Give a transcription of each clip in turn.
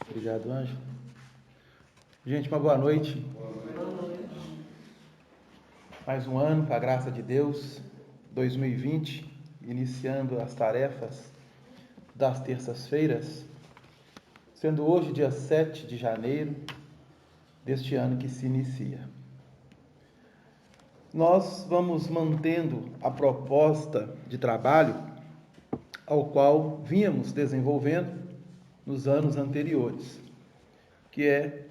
Obrigado, Ângelo. Gente, uma boa noite. Boa noite. Mais um ano, com a graça de Deus, 2020, iniciando as tarefas das terças-feiras, sendo hoje dia 7 de janeiro deste ano que se inicia. Nós vamos mantendo a proposta de trabalho ao qual vínhamos desenvolvendo nos anos anteriores, que é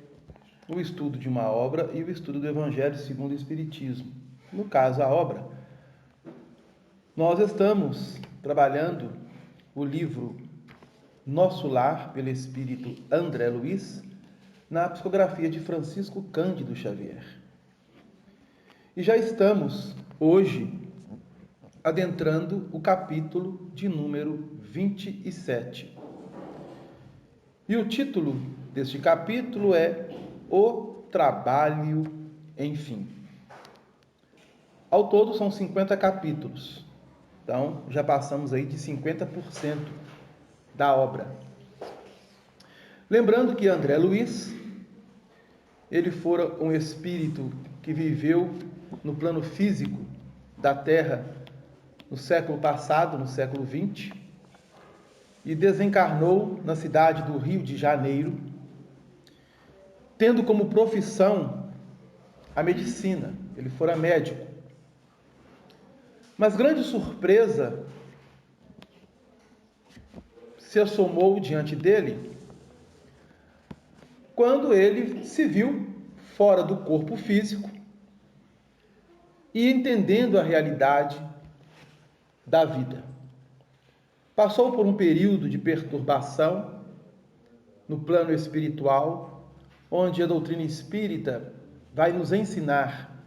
o estudo de uma obra e o estudo do Evangelho segundo o Espiritismo. No caso, a obra, nós estamos trabalhando o livro Nosso Lar, pelo Espírito André Luiz, na psicografia de Francisco Cândido Xavier. E já estamos, hoje, adentrando o capítulo de número 27. E o título deste capítulo é O Trabalho, enfim. Ao todo são 50 capítulos. Então, já passamos aí de 50% da obra. Lembrando que André Luiz, ele fora um espírito que viveu no plano físico da Terra no século passado, no século 20, e desencarnou na cidade do Rio de Janeiro, tendo como profissão a medicina. Ele fora médico. Mas grande surpresa se assomou diante dele quando ele se viu fora do corpo físico e entendendo a realidade da vida. Passou por um período de perturbação no plano espiritual, onde a doutrina espírita vai nos ensinar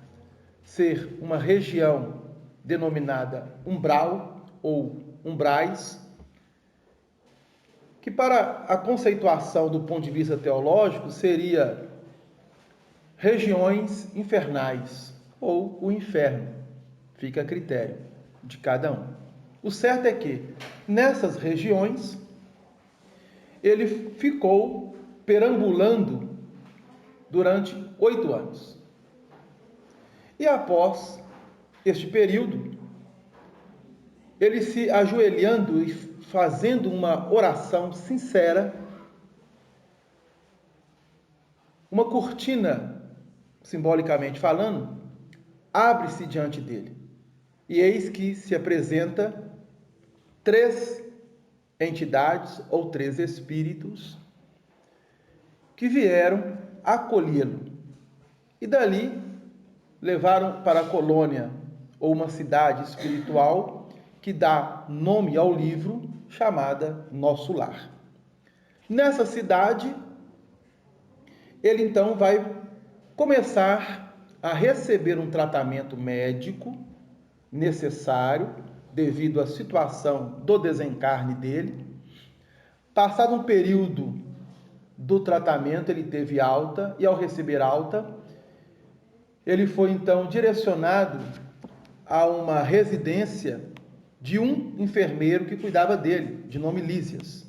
ser uma região denominada umbral ou umbrais, que para a conceituação do ponto de vista teológico seria regiões infernais ou o inferno, fica a critério de cada um. O certo é que nessas regiões ele ficou perambulando durante 8 anos. E após este período, ele se ajoelhando e fazendo uma oração sincera, uma cortina, simbolicamente falando, abre-se diante dele. E eis que se apresenta 3 entidades ou 3 espíritos que vieram acolhê-lo. E dali levaram para a colônia ou uma cidade espiritual que dá nome ao livro, chamada Nosso Lar. Nessa cidade, ele então vai começar a receber um tratamento médico necessário devido à situação do desencarne dele. Passado um período do tratamento, ele teve alta, e ao receber alta, ele foi então direcionado a uma residência de um enfermeiro que cuidava dele, de nome Lísias.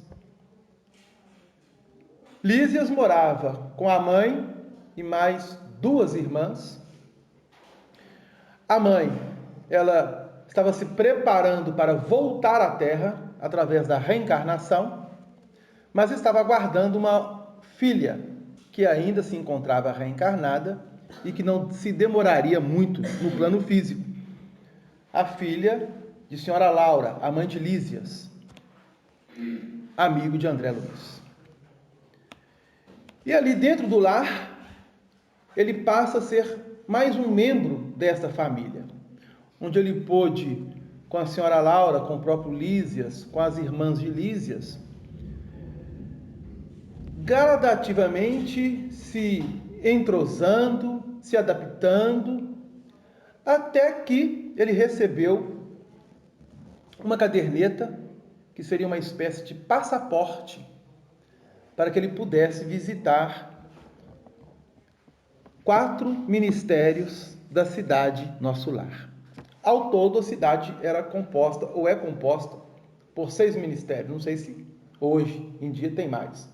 Lísias morava com a mãe e mais 2 irmãs. A mãe, ela estava se preparando para voltar à Terra através da reencarnação, mas estava aguardando uma filha que ainda se encontrava reencarnada e que não se demoraria muito no plano físico. A filha de Senhora Laura, a mãe de Lísias, amigo de André Luiz. E ali dentro do lar, ele passa a ser mais um membro desta família, onde ele pôde, com a Senhora Laura, com o próprio Lísias, com as irmãs de Lísias, gradativamente se entrosando, se adaptando, até que ele recebeu uma caderneta, que seria uma espécie de passaporte, para que ele pudesse visitar 4 ministérios da cidade Nosso Lar. Ao todo, a cidade era composta, ou é composta, por 6 ministérios. Não sei se hoje em dia tem mais.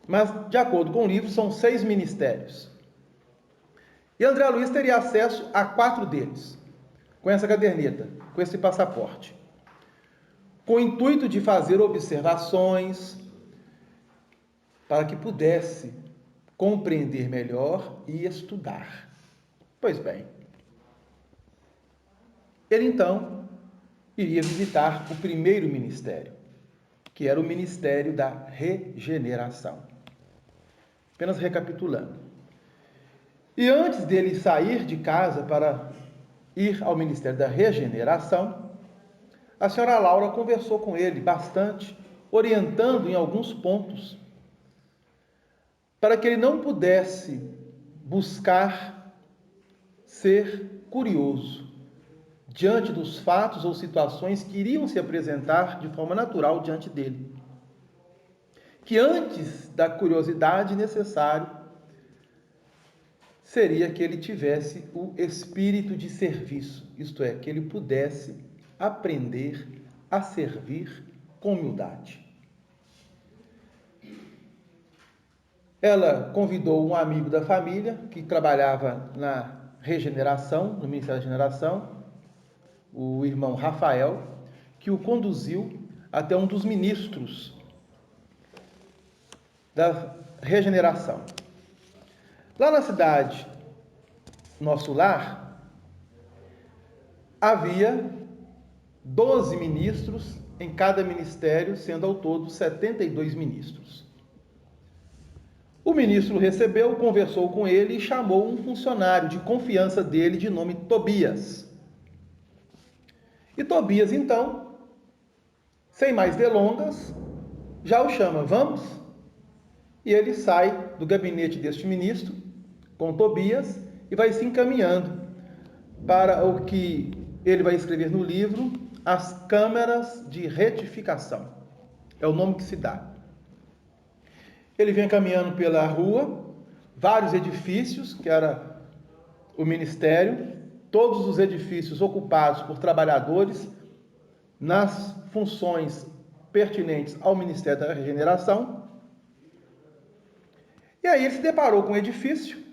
mas, de acordo com o livro, são 6 ministérios. E André Luiz teria acesso a 4 deles, com essa caderneta, com esse passaporte, com o intuito de fazer observações para que pudesse compreender melhor e estudar. Pois bem, ele então iria visitar o primeiro ministério, que era o Ministério da Regeneração. Apenas recapitulando. E antes dele sair de casa para ir ao Ministério da Regeneração, a senhora Laura conversou com ele bastante, orientando em alguns pontos, para que ele não pudesse buscar ser curioso diante dos fatos ou situações que iriam se apresentar de forma natural diante dele. Que antes da curiosidade necessário seria que ele tivesse o espírito de serviço, isto é, que ele pudesse aprender a servir com humildade. Ela convidou um amigo da família que trabalhava na regeneração, no Ministério da Regeneração, o irmão Rafael, que o conduziu até um dos ministros da regeneração. Lá na cidade, Nosso Lar, havia 12 ministros em cada ministério, sendo ao todo 72 ministros. O ministro recebeu, conversou com ele e chamou um funcionário de confiança dele de nome Tobias. E Tobias, então, sem mais delongas, já o chama, vamos? E ele sai do gabinete deste ministro, com Tobias, e vai se encaminhando para o que ele vai escrever no livro, As Câmaras de Retificação. É o nome que se dá. Ele vem caminhando pela rua, vários edifícios, que era o ministério, todos os edifícios ocupados por trabalhadores nas funções pertinentes ao Ministério da Regeneração. E aí ele se deparou com um edifício,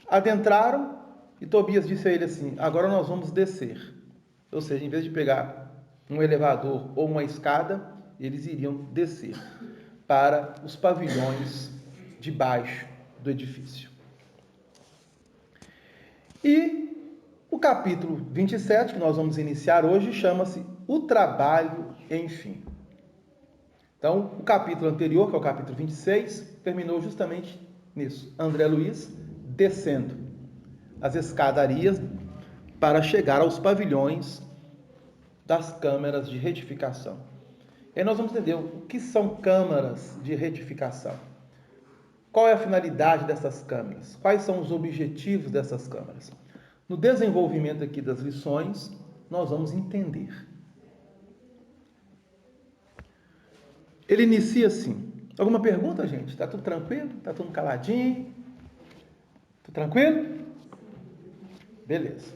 adentraram e Tobias disse a ele assim: agora nós vamos descer. Ou seja, em vez de pegar um elevador ou uma escada, eles iriam descer para os pavilhões de baixo do edifício. E o capítulo 27, que nós vamos iniciar hoje, chama-se O Trabalho, Enfim. Então, o capítulo anterior, que é o capítulo 26, terminou justamente nisso. André Luiz descendo as escadarias para chegar aos pavilhões das câmaras de retificação. E aí nós vamos entender o que são câmaras de retificação. Qual é a finalidade dessas câmaras? Quais são os objetivos dessas câmaras? No desenvolvimento aqui das lições, nós vamos entender. Ele inicia assim. Alguma pergunta, gente? Está tudo tranquilo? Está tudo caladinho? Tudo tranquilo? Beleza.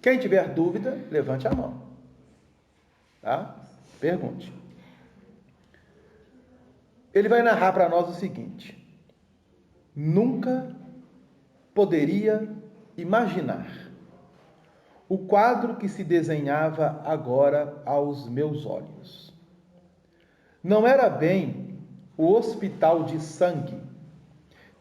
Quem tiver dúvida, levante a mão. Tá? Pergunte. Ele vai narrar para nós o seguinte: nunca poderia imaginar o quadro que se desenhava agora aos meus olhos. Não era bem o hospital de sangue,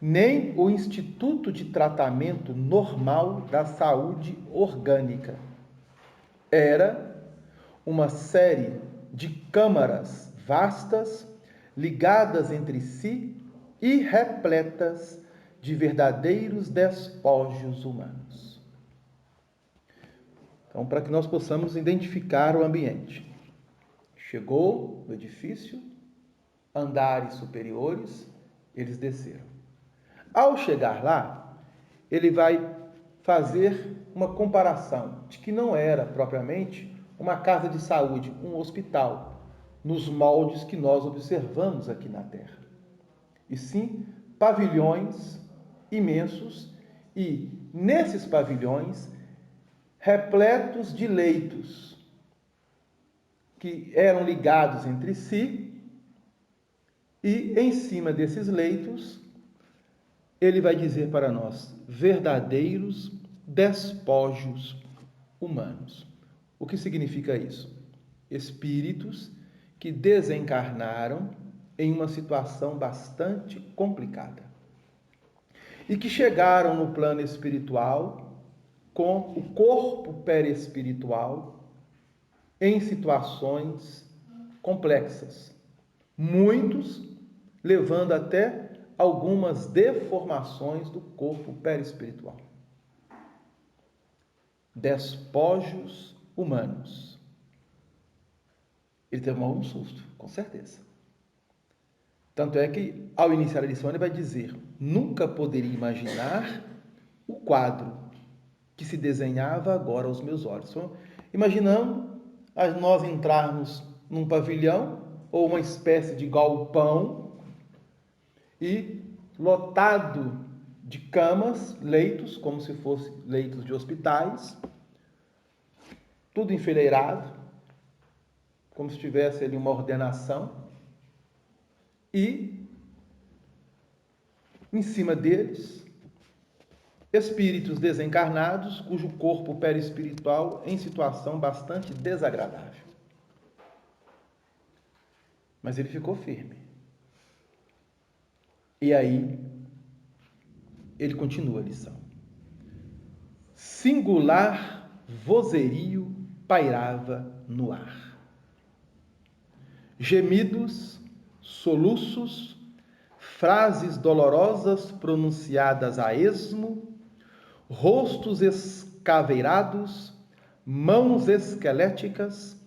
nem o Instituto de Tratamento Normal da Saúde Orgânica. Era uma série de câmaras vastas, ligadas entre si e repletas de verdadeiros despojos humanos. Então, para que nós possamos identificar o ambiente. Chegou no edifício, andares superiores, eles desceram. Ao chegar lá, ele vai fazer uma comparação de que não era propriamente uma casa de saúde, um hospital, nos moldes que nós observamos aqui na Terra. E sim, pavilhões imensos e, nesses pavilhões, repletos de leitos que eram ligados entre si E em cima desses leitos, ele vai dizer para nós, verdadeiros despojos humanos. O que significa isso? Espíritos que desencarnaram em uma situação bastante complicada e que chegaram no plano espiritual com o corpo perespiritual em situações complexas, muitos levando até algumas deformações do corpo perespiritual. Despojos humanos. Ele teve um susto, com certeza. Tanto é que, ao iniciar a lição, ele vai dizer: nunca poderia imaginar o quadro que se desenhava agora aos meus olhos. Então, imaginando nós entrarmos num pavilhão ou uma espécie de galpão e lotado de camas, leitos, como se fossem leitos de hospitais, tudo enfileirado, como se tivesse ali uma ordenação, e em cima deles, espíritos desencarnados, cujo corpo perispiritual em situação bastante desagradável. Mas ele ficou firme. E aí, ele continua a lição. Singular vozerio pairava no ar. Gemidos, soluços, frases dolorosas pronunciadas a esmo, rostos escaveirados, mãos esqueléticas,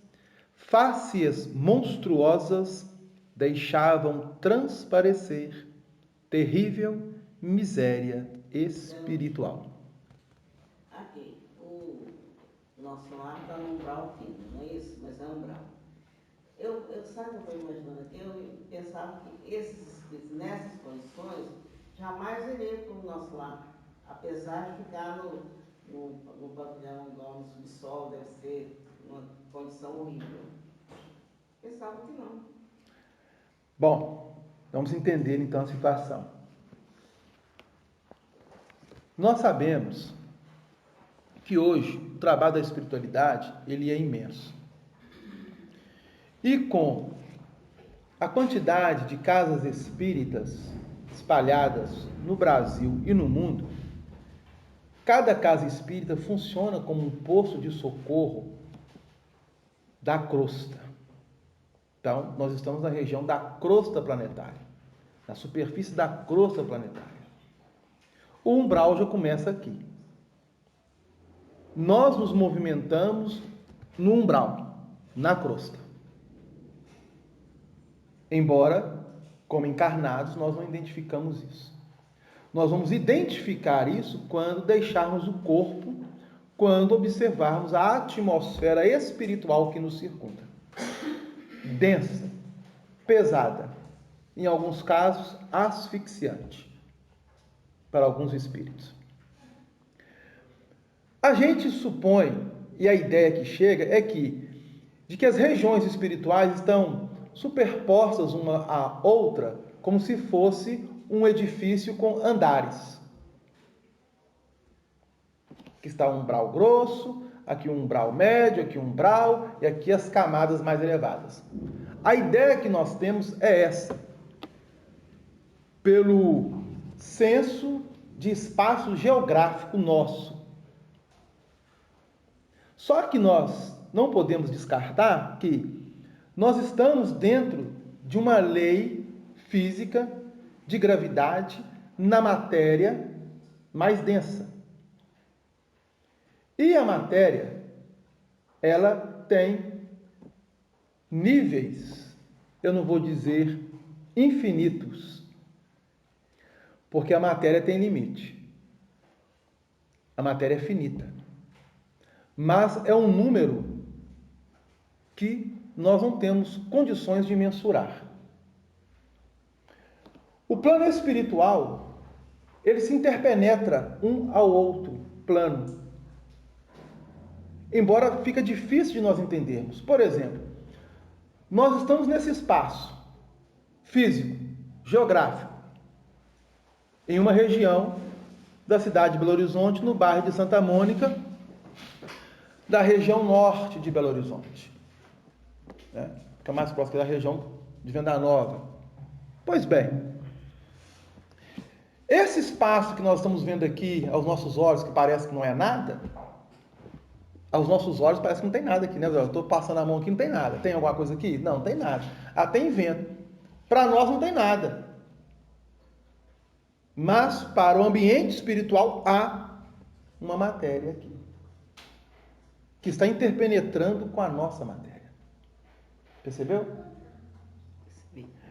faces monstruosas deixavam transparecer terrível miséria espiritual. Aqui, o nosso lar está no umbral fino, não é isso? Mas é umbral. Sabe o que eu estou imaginando aqui? Eu pensava que esses espíritos, nessas condições, jamais iriam para o nosso lar. Apesar de ficar no pavilhão, no subsolo, deve ser uma condição horrível. Pensava que não. Bom, vamos entender então a situação. Nós sabemos que hoje o trabalho da espiritualidade ele é imenso. E com a quantidade de casas espíritas espalhadas no Brasil e no mundo, cada casa espírita funciona como um posto de socorro da crosta. Então, nós estamos na região da crosta planetária, na superfície da crosta planetária. O umbral já começa aqui. Nós nos movimentamos no umbral, na crosta. Embora, como encarnados, nós não identificamos isso. Nós vamos identificar isso quando deixarmos o corpo, quando observarmos a atmosfera espiritual que nos circunda. Densa, pesada, em alguns casos asfixiante para alguns espíritos. A gente supõe, e a ideia que chega é de que as regiões espirituais estão superpostas uma à outra, como se fosse um edifício com andares. Aqui está um umbral grosso, aqui um umbral médio, aqui um umbral e aqui as camadas mais elevadas. A ideia que nós temos é essa. Pelo senso de espaço geográfico nosso. Só que nós não podemos descartar que nós estamos dentro de uma lei física de gravidade na matéria mais densa. E a matéria, ela tem níveis, eu não vou dizer infinitos, porque a matéria tem limite. A matéria é finita. Mas é um número que nós não temos condições de mensurar. O plano espiritual, ele se interpenetra um ao outro plano. Embora fica difícil de nós entendermos. Por exemplo, nós estamos nesse espaço físico, geográfico, em uma região da cidade de Belo Horizonte, no bairro de Santa Mônica, da região norte de Belo Horizonte, né? Fica mais próximo da região de Venda Nova. Pois bem, esse espaço que nós estamos vendo aqui, aos nossos olhos, que parece que não é nada, aos nossos olhos parece que não tem nada aqui, né? Eu estou passando a mão aqui, não tem nada. Tem alguma coisa aqui? Não, não tem nada. Até invento. Para nós não tem nada. Mas para o ambiente espiritual há uma matéria aqui, que está interpenetrando com a nossa matéria. Percebeu?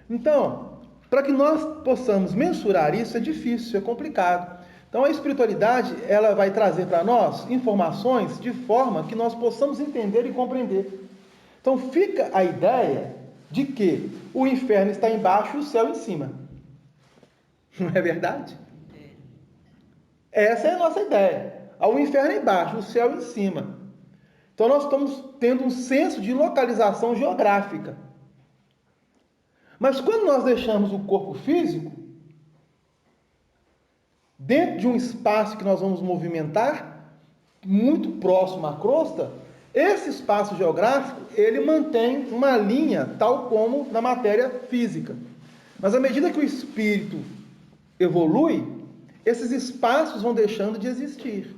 Então, para que nós possamos mensurar isso é difícil, é complicado. Então a espiritualidade, ela vai trazer para nós informações de forma que nós possamos entender e compreender. Então fica a ideia de que o inferno está embaixo e o céu em cima. Não é verdade? Essa é a nossa ideia. O inferno embaixo, o céu em cima. Então nós estamos tendo um senso de localização geográfica. Mas quando nós deixamos o corpo físico, dentro de um espaço que nós vamos movimentar, muito próximo à crosta, esse espaço geográfico, ele mantém uma linha, tal como na matéria física. Mas à medida que o espírito evolui, esses espaços vão deixando de existir.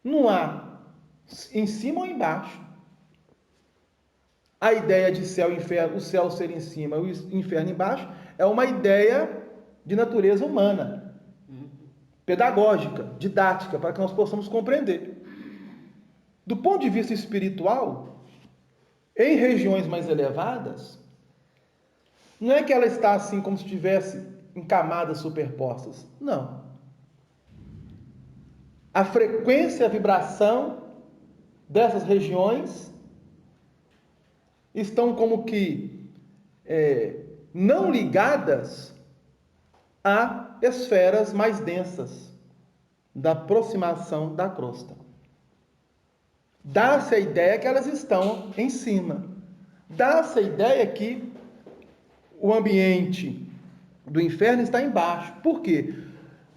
Não há em cima ou embaixo. A ideia de céu e inferno, o céu ser em cima e o inferno embaixo, é uma ideia de natureza humana, pedagógica, didática, para que nós possamos compreender. Do ponto de vista espiritual, em regiões mais elevadas, não é que ela está assim como se estivesse em camadas superpostas. Não. A frequência e a vibração dessas regiões estão como que não ligadas a esferas mais densas da aproximação da crosta. Dá-se a ideia que elas estão em cima. Dá-se a ideia que o ambiente do inferno está embaixo. Por quê?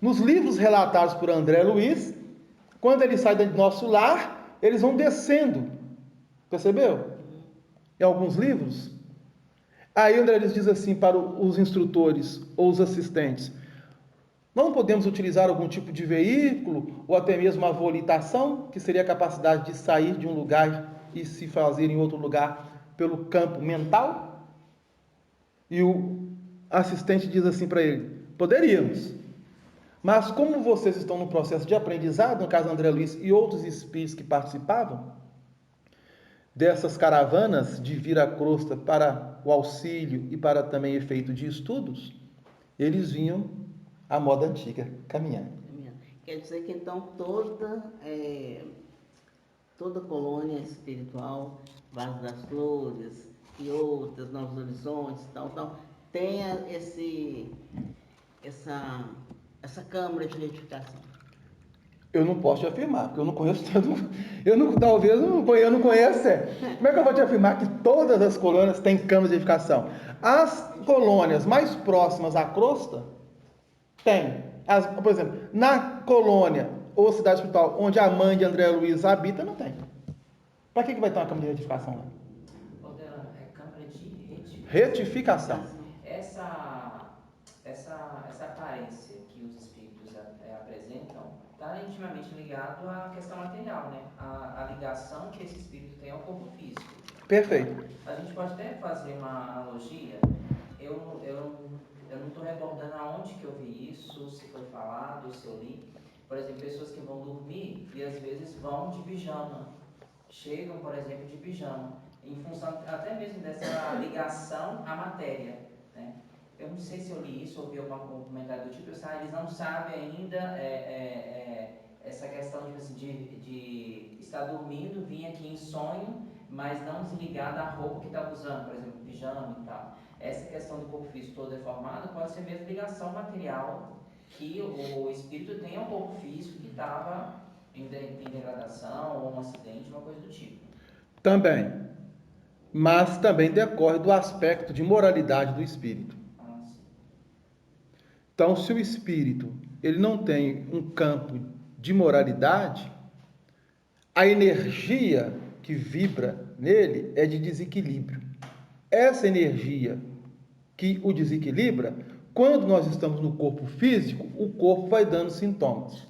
Nos livros relatados por André Luiz, quando ele sai do nosso lar, eles vão descendo. Percebeu? Em alguns livros. Aí André Luiz diz assim para os instrutores ou os assistentes: não podemos utilizar algum tipo de veículo ou até mesmo uma volitação, que seria a capacidade de sair de um lugar e se fazer em outro lugar pelo campo mental? E o assistente diz assim para ele: poderíamos, mas como vocês estão no processo de aprendizado, no caso André Luiz e outros espíritos que participavam dessas caravanas de vir à crosta para o auxílio e para também efeito de estudos, eles vinham à moda antiga, caminhando. Quer dizer que então toda colônia espiritual, Vale das Flores e outras, Novos Horizontes, tal, tem essa câmara de retificação. Eu não posso te afirmar, porque eu não conheço tanto. Talvez eu não conheço. Como é que eu vou te afirmar que todas as colônias têm câmaras de edificação? As colônias mais próximas à crosta têm. Por exemplo, na colônia ou cidade espiritual onde a mãe de André Luiz habita, não tem. Para que vai ter uma câmara de retificação lá? É câmara de Retificação. Essa aparência que os espíritos apresentam está intimamente ligado à questão material, né? A ligação que esse espírito tem ao corpo físico. Perfeito. A gente pode até fazer uma analogia. Eu não estou recordando aonde que eu vi isso, se foi falado, se eu li. Por exemplo, pessoas que vão dormir e às vezes vão de pijama. Chegam, por exemplo, de pijama, em função até mesmo dessa ligação à matéria, né? Eu não sei se eu li isso ou vi algum comentário do tipo, eles não sabem ainda essa questão de estar dormindo, vir aqui em sonho, mas não desligar da roupa que estava usando, por exemplo, pijama e tal. Essa questão do corpo físico todo deformado pode ser mesmo ligação material que o espírito tem ao corpo físico que estava em degradação ou um acidente, uma coisa do tipo. Também. Mas também decorre do aspecto de moralidade do espírito. Ah, sim. Então, se o espírito ele não tem um campo de moralidade, a energia que vibra nele é de desequilíbrio. Essa energia que o desequilibra, quando nós estamos no corpo físico, o corpo vai dando sintomas.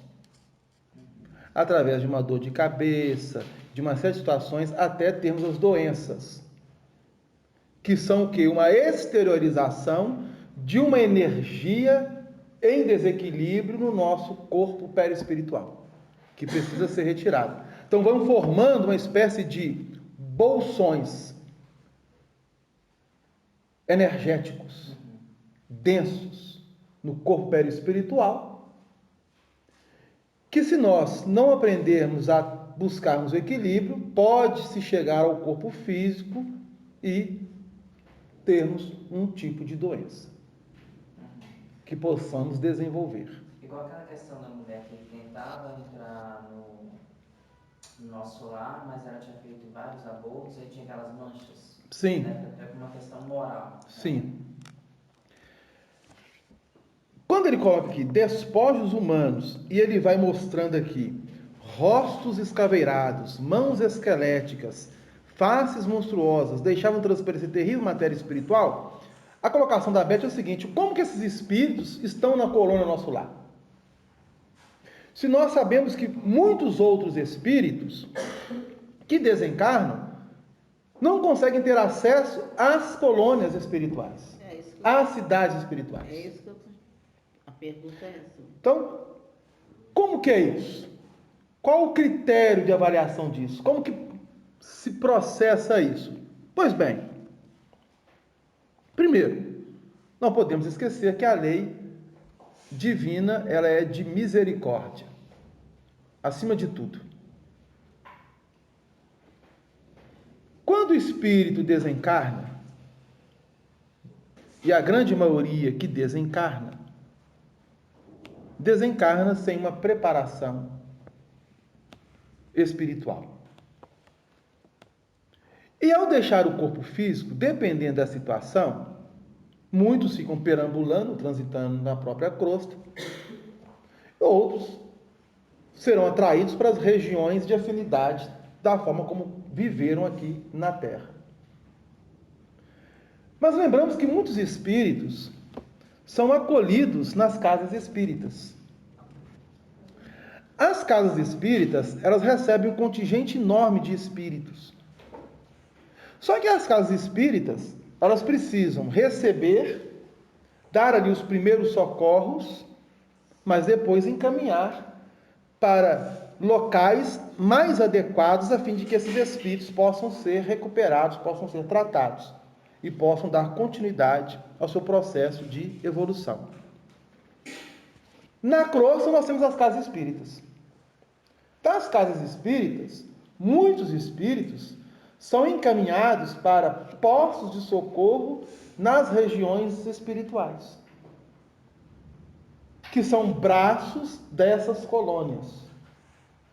Através de uma dor de cabeça, de uma série de situações, até termos as doenças. Que são o quê? Uma exteriorização de uma energia em desequilíbrio no nosso corpo perispiritual, que precisa ser retirado. Então vamos formando uma espécie de bolsões energéticos, densos, no corpo perispiritual, que se nós não aprendermos a buscarmos o equilíbrio, pode-se chegar ao corpo físico e termos um tipo de doença que possamos desenvolver. Igual aquela questão da mulher que tentava entrar no nosso lar, mas ela tinha feito vários abortos e tinha aquelas manchas. Sim. Né? É uma questão moral. Sim. Né? Quando ele coloca aqui despojos humanos, e ele vai mostrando aqui rostos escaveirados, mãos esqueléticas, faces monstruosas, deixavam transparecer terrível matéria espiritual, a colocação da Beth é o seguinte: como que esses espíritos estão na colônia nosso lar? Se nós sabemos que muitos outros espíritos que desencarnam não conseguem ter acesso às colônias espirituais, às cidades espirituais. É isso que a pergunta é essa. Então, como que é isso? Qual o critério de avaliação disso? Como que se processa isso? Pois bem, primeiro, não podemos esquecer que a lei divina, ela é de misericórdia, acima de tudo. Quando o espírito desencarna, e a grande maioria que desencarna sem uma preparação espiritual. E ao deixar o corpo físico, dependendo da situação, muitos ficam perambulando, transitando na própria crosta, outros serão atraídos para as regiões de afinidade da forma como viveram aqui na Terra. Mas lembramos que muitos espíritos são acolhidos nas casas espíritas. As casas espíritas, elas recebem um contingente enorme de espíritos. Só que as casas espíritas, elas precisam receber, dar ali os primeiros socorros, mas depois encaminhar para locais mais adequados a fim de que esses espíritos possam ser recuperados, possam ser tratados e possam dar continuidade ao seu processo de evolução. Na crosta nós temos as casas espíritas. Das casas espíritas, muitos espíritos são encaminhados para postos de socorro nas regiões espirituais, que são braços dessas colônias.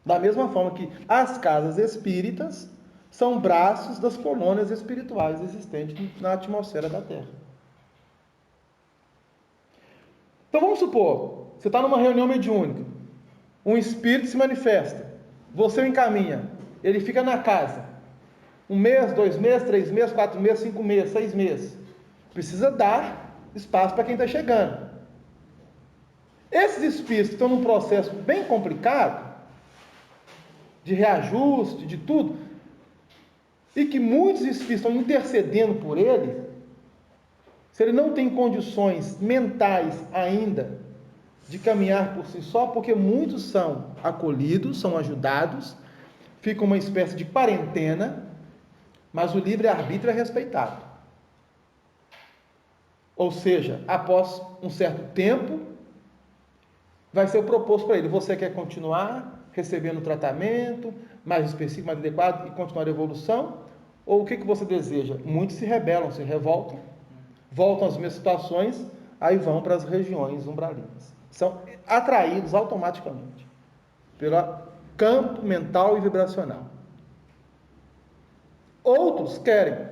Da mesma forma que as casas espíritas são braços das colônias espirituais existentes na atmosfera da Terra. Então vamos supor, você está numa reunião mediúnica, um espírito se manifesta, você o encaminha, ele fica na casa, 1 mês, 2 meses, 3 meses, 4 meses, 5 meses, 6 meses. Precisa dar espaço para quem está chegando. Esses espíritos que estão num processo bem complicado, de reajuste, de tudo, e que muitos espíritos estão intercedendo por ele, se ele não tem condições mentais ainda de caminhar por si só, porque muitos são acolhidos, são ajudados, fica uma espécie de quarentena, mas o livre-arbítrio é respeitado. Ou seja, após um certo tempo, vai ser proposto para ele: você quer continuar recebendo tratamento mais específico, mais adequado e continuar a evolução? Ou o que você deseja? Muitos se rebelam, se revoltam, voltam às mesmas situações, aí vão para as regiões umbralinas. São atraídos automaticamente pelo campo mental e vibracional. Outros querem,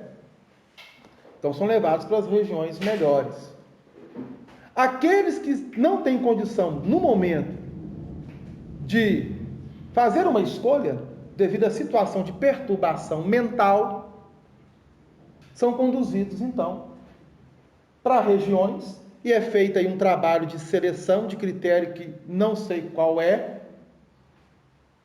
então são levados para as regiões melhores. Aqueles que não têm condição, no momento, de fazer uma escolha, devido à situação de perturbação mental, são conduzidos, então, para regiões, e é feito aí um trabalho de seleção, de critério que não sei qual é,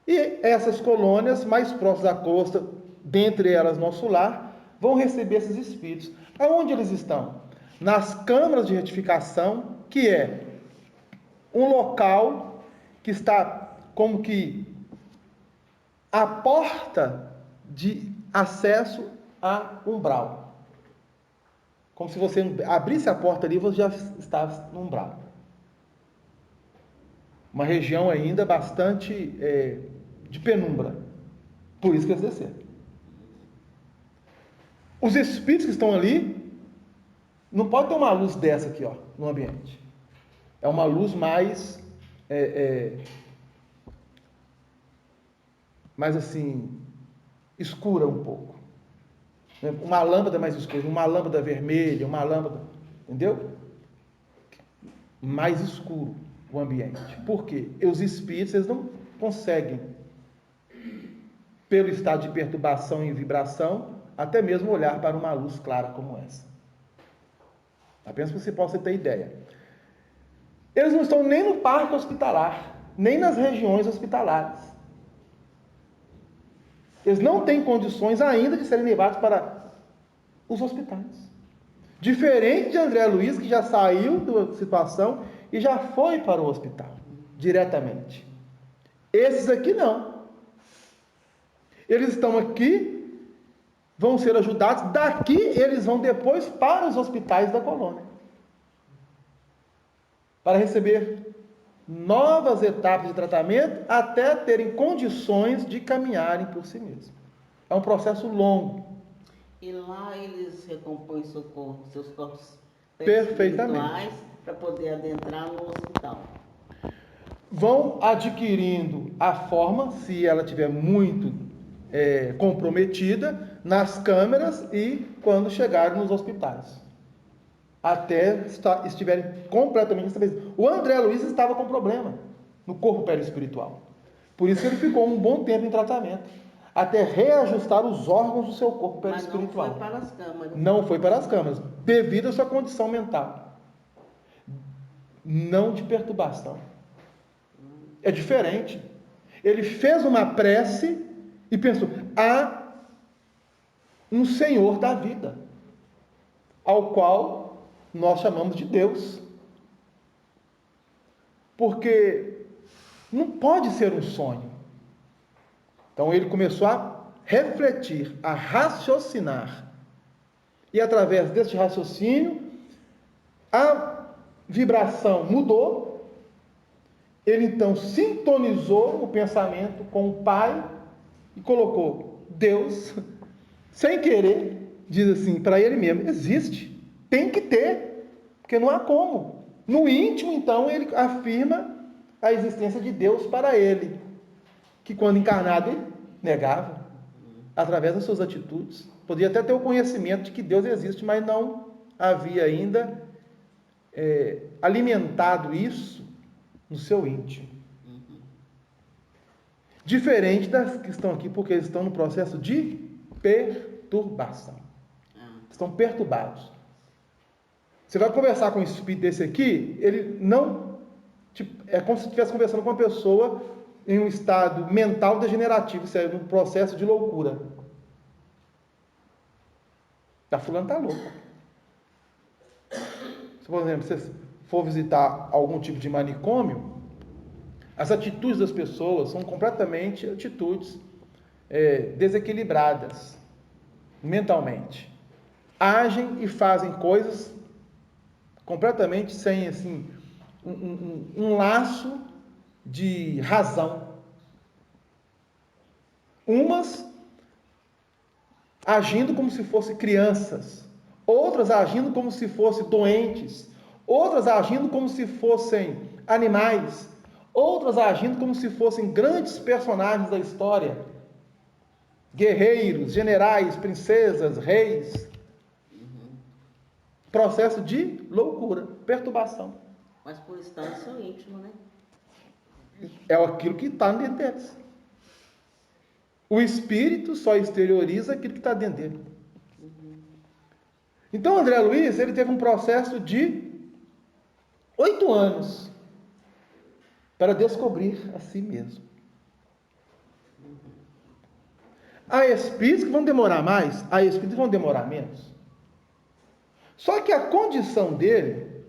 e essas colônias mais próximas da costa, dentre elas nosso lar, vão receber esses espíritos. Aonde eles estão? Nas câmaras de retificação, que é um local que está como que a porta de acesso a umbral. Como se você abrisse a porta ali, você já estava no umbral. Uma região ainda bastante de penumbra. Por isso que eles desceram. Os espíritos que estão ali, não pode ter uma luz dessa aqui, ó, no ambiente. É uma luz mais mais assim, escura um pouco. Uma lâmpada mais escura, uma lâmpada vermelha, uma lâmpada, entendeu? Mais escuro o ambiente. Por quê? Os espíritos, eles não conseguem, pelo estado de perturbação e vibração, até mesmo olhar para uma luz clara como essa. Apenas para você possa ter ideia. Eles não estão nem no parque hospitalar, nem nas regiões hospitalares. Eles não têm condições ainda de serem levados para os hospitais. Diferente de André Luiz, que já saiu da situação e já foi para o hospital, diretamente. Esses aqui não. Eles estão aqui, vão ser ajudados, daqui eles vão depois para os hospitais da colônia, para receber novas etapas de tratamento, até terem condições de caminharem por si mesmos. É um processo longo. E lá eles recompõem seu corpo, seus corpos Perfeitamente, para poder adentrar no hospital. Vão adquirindo a forma, se ela estiver muito comprometida, nas câmeras e quando chegarem nos hospitais. Até estiverem completamente estabelecidos. O André Luiz estava com problema no corpo perispiritual. Por isso ele ficou um bom tempo em tratamento, até reajustar os órgãos do seu corpo perispiritual. Mas não foi para as câmaras. Não foi para as câmaras, devido à sua condição mental. Não de perturbação. É diferente. Ele fez uma prece e pensou: há um Senhor da vida, ao qual nós chamamos de Deus. Porque não pode ser um sonho. Então ele começou a refletir, a raciocinar. E através deste raciocínio, a vibração mudou. Ele então sintonizou o pensamento com o Pai e colocou Deus, sem querer, diz assim para ele mesmo: existe, tem que ter, porque não há como. No íntimo, então, ele afirma a existência de Deus para ele, que quando encarnado ele negava, através das suas atitudes. Podia até ter o conhecimento de que Deus existe, mas não havia ainda alimentado isso no seu íntimo. Diferente das que estão aqui, porque eles estão no processo de perturbação. Estão perturbados. Você vai conversar com um espírito desse aqui, ele não... é como se estivesse conversando com uma pessoa em um estado mental degenerativo, isso é um processo de loucura. Fulano está louco. Se, por exemplo, você for visitar algum tipo de manicômio, as atitudes das pessoas são completamente atitudes desequilibradas mentalmente. Agem e fazem coisas completamente sem assim, um laço de razão. Umas agindo como se fossem crianças, outras agindo como se fossem doentes, outras agindo como se fossem animais, outras agindo como se fossem grandes personagens da história, guerreiros, generais, princesas, reis. Processo de loucura, perturbação. Mas por estar no seu íntimo, né? É aquilo que está dentro deles. O espírito só exterioriza aquilo que está dentro dele. Então, André Luiz, ele teve um processo de 8 anos para descobrir a si mesmo. Há espíritos que vão demorar mais, há espíritos que vão demorar menos. Só que a condição dele,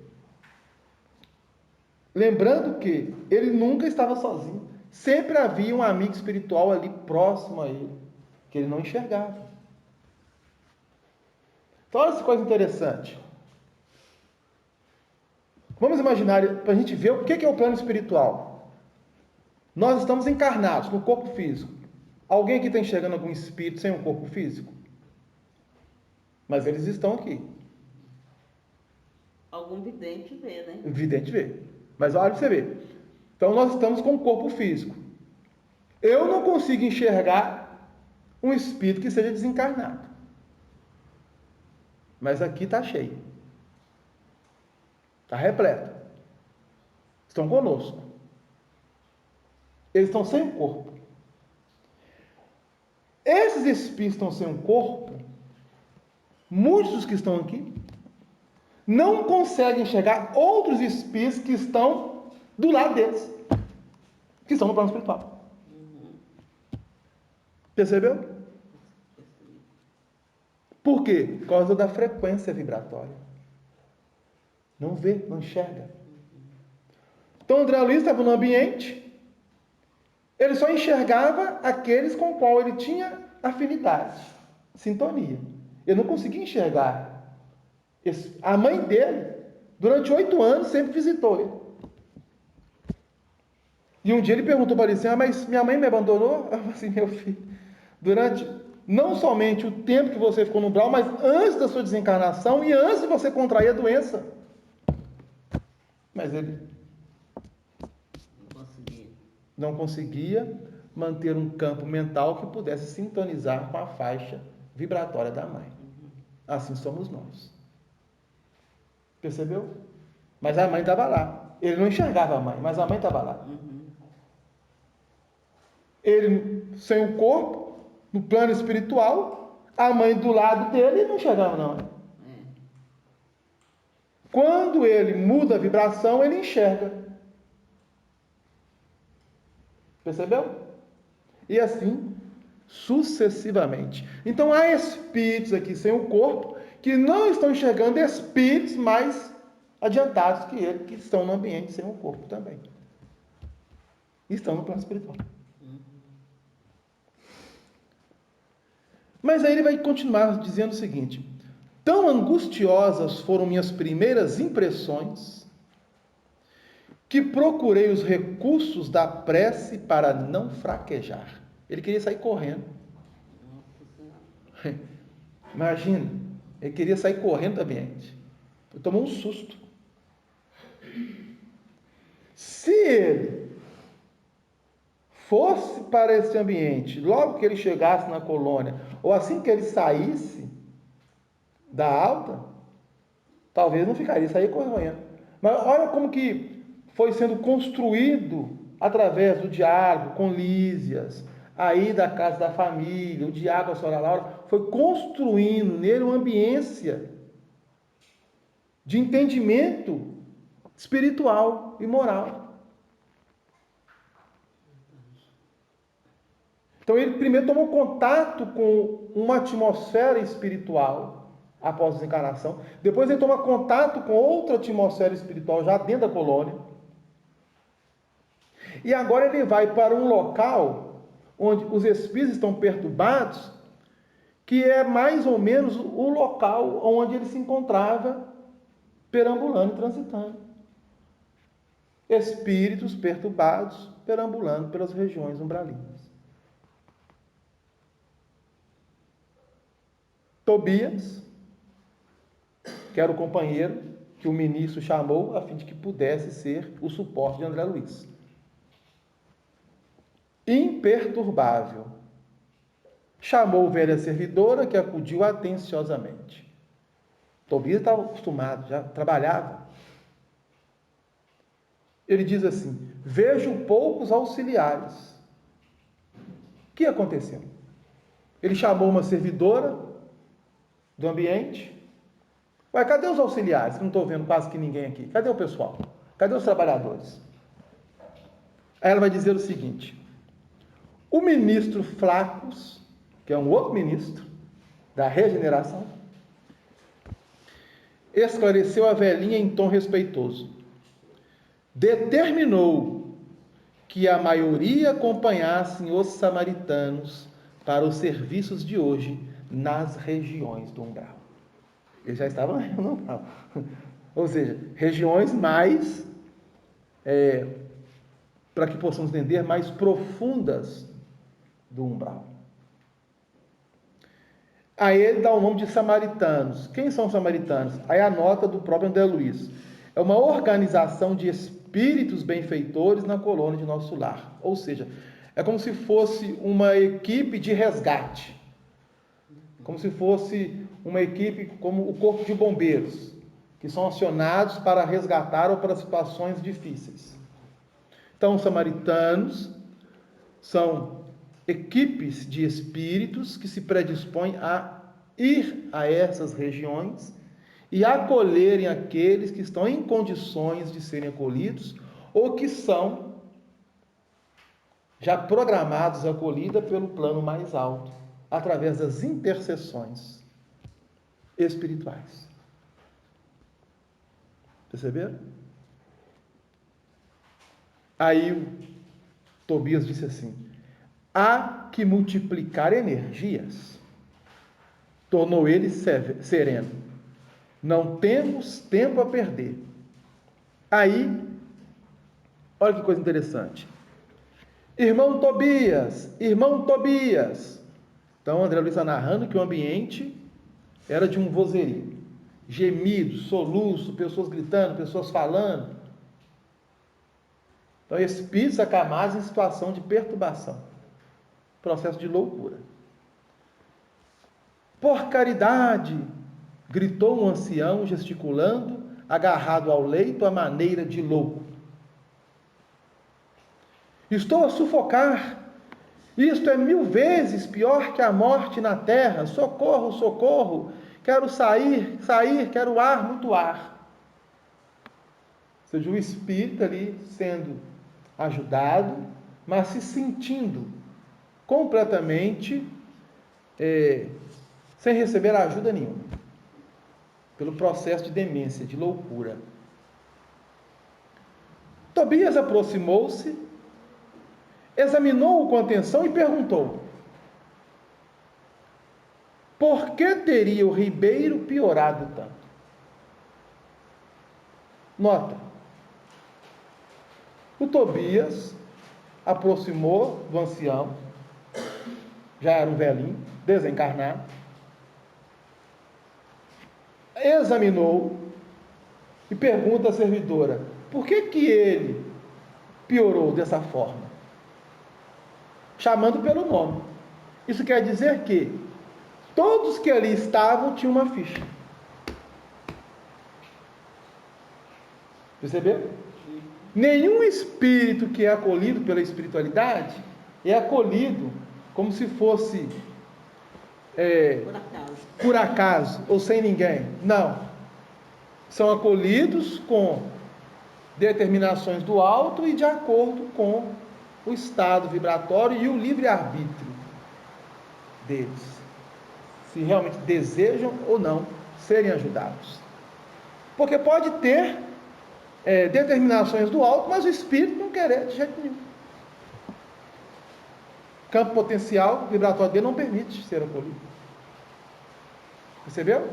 lembrando que ele nunca estava sozinho, sempre havia um amigo espiritual ali próximo a ele, que ele não enxergava. Então, olha essa coisa interessante. Vamos imaginar, para a gente ver o que é o plano espiritual. Nós estamos encarnados no corpo físico. Alguém aqui está enxergando algum espírito sem um corpo físico? Mas eles estão aqui. Algum vidente vê, né? Vidente vê. Mas olha para você ver. Então nós estamos com um corpo físico. Eu não consigo enxergar um espírito que seja desencarnado. Mas aqui está cheio. Está repleto. Estão conosco. Eles estão sem corpo. Esses espíritos estão sem um corpo, muitos dos que estão aqui não conseguem enxergar outros espíritos que estão do lado deles, que estão no plano espiritual. Percebeu? Por quê? Por causa da frequência vibratória. Não vê, não enxerga. Então André Luiz estava no ambiente, ele só enxergava aqueles com os quais ele tinha afinidade, sintonia. Ele não conseguia enxergar. A mãe dele, durante 8 anos, sempre visitou ele. E um dia ele perguntou para ele assim: mas minha mãe me abandonou? Eu falei assim: meu filho, durante não somente o tempo que você ficou no umbral, mas antes da sua desencarnação e antes de você contrair a doença. Mas ele não conseguia manter um campo mental que pudesse sintonizar com a faixa vibratória da mãe. Assim somos nós. Percebeu? Mas a mãe estava lá. Ele não enxergava a mãe, mas a mãe estava lá. Ele sem o corpo, no plano espiritual, a mãe do lado dele, não enxergava não. Quando ele muda a vibração, ele enxerga. Percebeu? E assim sucessivamente. Então há espíritos aqui sem o corpo que não estão enxergando espíritos mais adiantados que ele, que estão no ambiente sem o corpo também. Estão no plano espiritual. Mas aí ele vai continuar dizendo o seguinte: tão angustiosas foram minhas primeiras impressões, que procurei os recursos da prece para não fraquejar. Ele queria sair correndo. Imagina, ele queria sair correndo do ambiente. Ele tomou um susto. Se ele fosse para esse ambiente, logo que ele chegasse na colônia, ou assim que ele saísse da alta, talvez não ficaria, sair correndo. Mas olha como que foi sendo construído através do diálogo com Lísias, aí da casa da família, o diálogo com a senhora Laura, foi construindo nele uma ambiência de entendimento espiritual e moral. Então ele primeiro tomou contato com uma atmosfera espiritual após a desencarnação, depois ele toma contato com outra atmosfera espiritual já dentro da colônia, e agora ele vai para um local onde os espíritos estão perturbados, que é mais ou menos o local onde ele se encontrava perambulando e transitando. Espíritos perturbados perambulando pelas regiões umbralinas. Tobias, que era o companheiro que o ministro chamou a fim de que pudesse ser o suporte de André Luiz. Imperturbável. Chamou velha servidora, que acudiu atenciosamente. Tobias estava acostumado, já trabalhava. Ele diz assim: vejo poucos auxiliares. O que aconteceu? Ele chamou uma servidora do ambiente. Ué, cadê os auxiliares? Que não estou vendo quase que ninguém aqui. Cadê o pessoal? Cadê os trabalhadores? Aí ela vai dizer o seguinte: o ministro Flacos, que é um outro ministro da regeneração, esclareceu a velhinha em tom respeitoso. Determinou que a maioria acompanhassem os samaritanos para os serviços de hoje nas regiões do umbral. Eles já estavam no umbral. Ou seja, regiões mais, para que possamos entender, mais profundas do umbral. Aí ele dá o nome de samaritanos. Quem são os samaritanos? Aí a nota do próprio André Luiz. É uma organização de espíritos benfeitores na colônia de Nosso Lar. Ou seja, é como se fosse uma equipe de resgate. Como se fosse uma equipe como o Corpo de Bombeiros, que são acionados para resgatar ou para situações difíceis. Então, os samaritanos são equipes de espíritos que se predispõem a ir a essas regiões e acolherem aqueles que estão em condições de serem acolhidos ou que são já programados a acolhida pelo plano mais alto, através das intercessões espirituais. Perceberam? Aí o Tobias disse assim: há que multiplicar energias. Tornou ele sereno. Não temos tempo a perder. Aí, olha que coisa interessante. Irmão Tobias. Então, André Luiz está narrando que o ambiente era de um vozerio. Gemidos, soluço, pessoas gritando, pessoas falando. Então, espíritos acamados em situação de perturbação. Processo de loucura. Por caridade, gritou um ancião, gesticulando, agarrado ao leito à maneira de louco. Estou a sufocar. Isto é 1000 vezes pior que a morte na terra. Socorro, socorro. Quero sair, quero ar, muito ar. Ou seja, o espírito ali sendo ajudado, mas se sentindo completamente sem receber ajuda nenhuma, pelo processo de demência, de loucura. Tobias aproximou-se, examinou-o com atenção e perguntou: por que teria o ribeiro piorado tanto? Nota: o Tobias aproximou do ancião, já era um velhinho, desencarnado, examinou e pergunta à servidora: por que ele piorou dessa forma? Chamando pelo nome. Isso quer dizer que todos que ali estavam tinham uma ficha. Percebeu? Nenhum espírito que é acolhido pela espiritualidade é acolhido como se fosse por acaso ou sem ninguém. Não. São acolhidos com determinações do alto e de acordo com o estado vibratório e o livre-arbítrio deles, se realmente desejam ou não serem ajudados. Porque pode ter determinações do alto, mas o espírito não quer de jeito nenhum. O campo potencial vibratório dele não permite ser acolhido. Percebeu?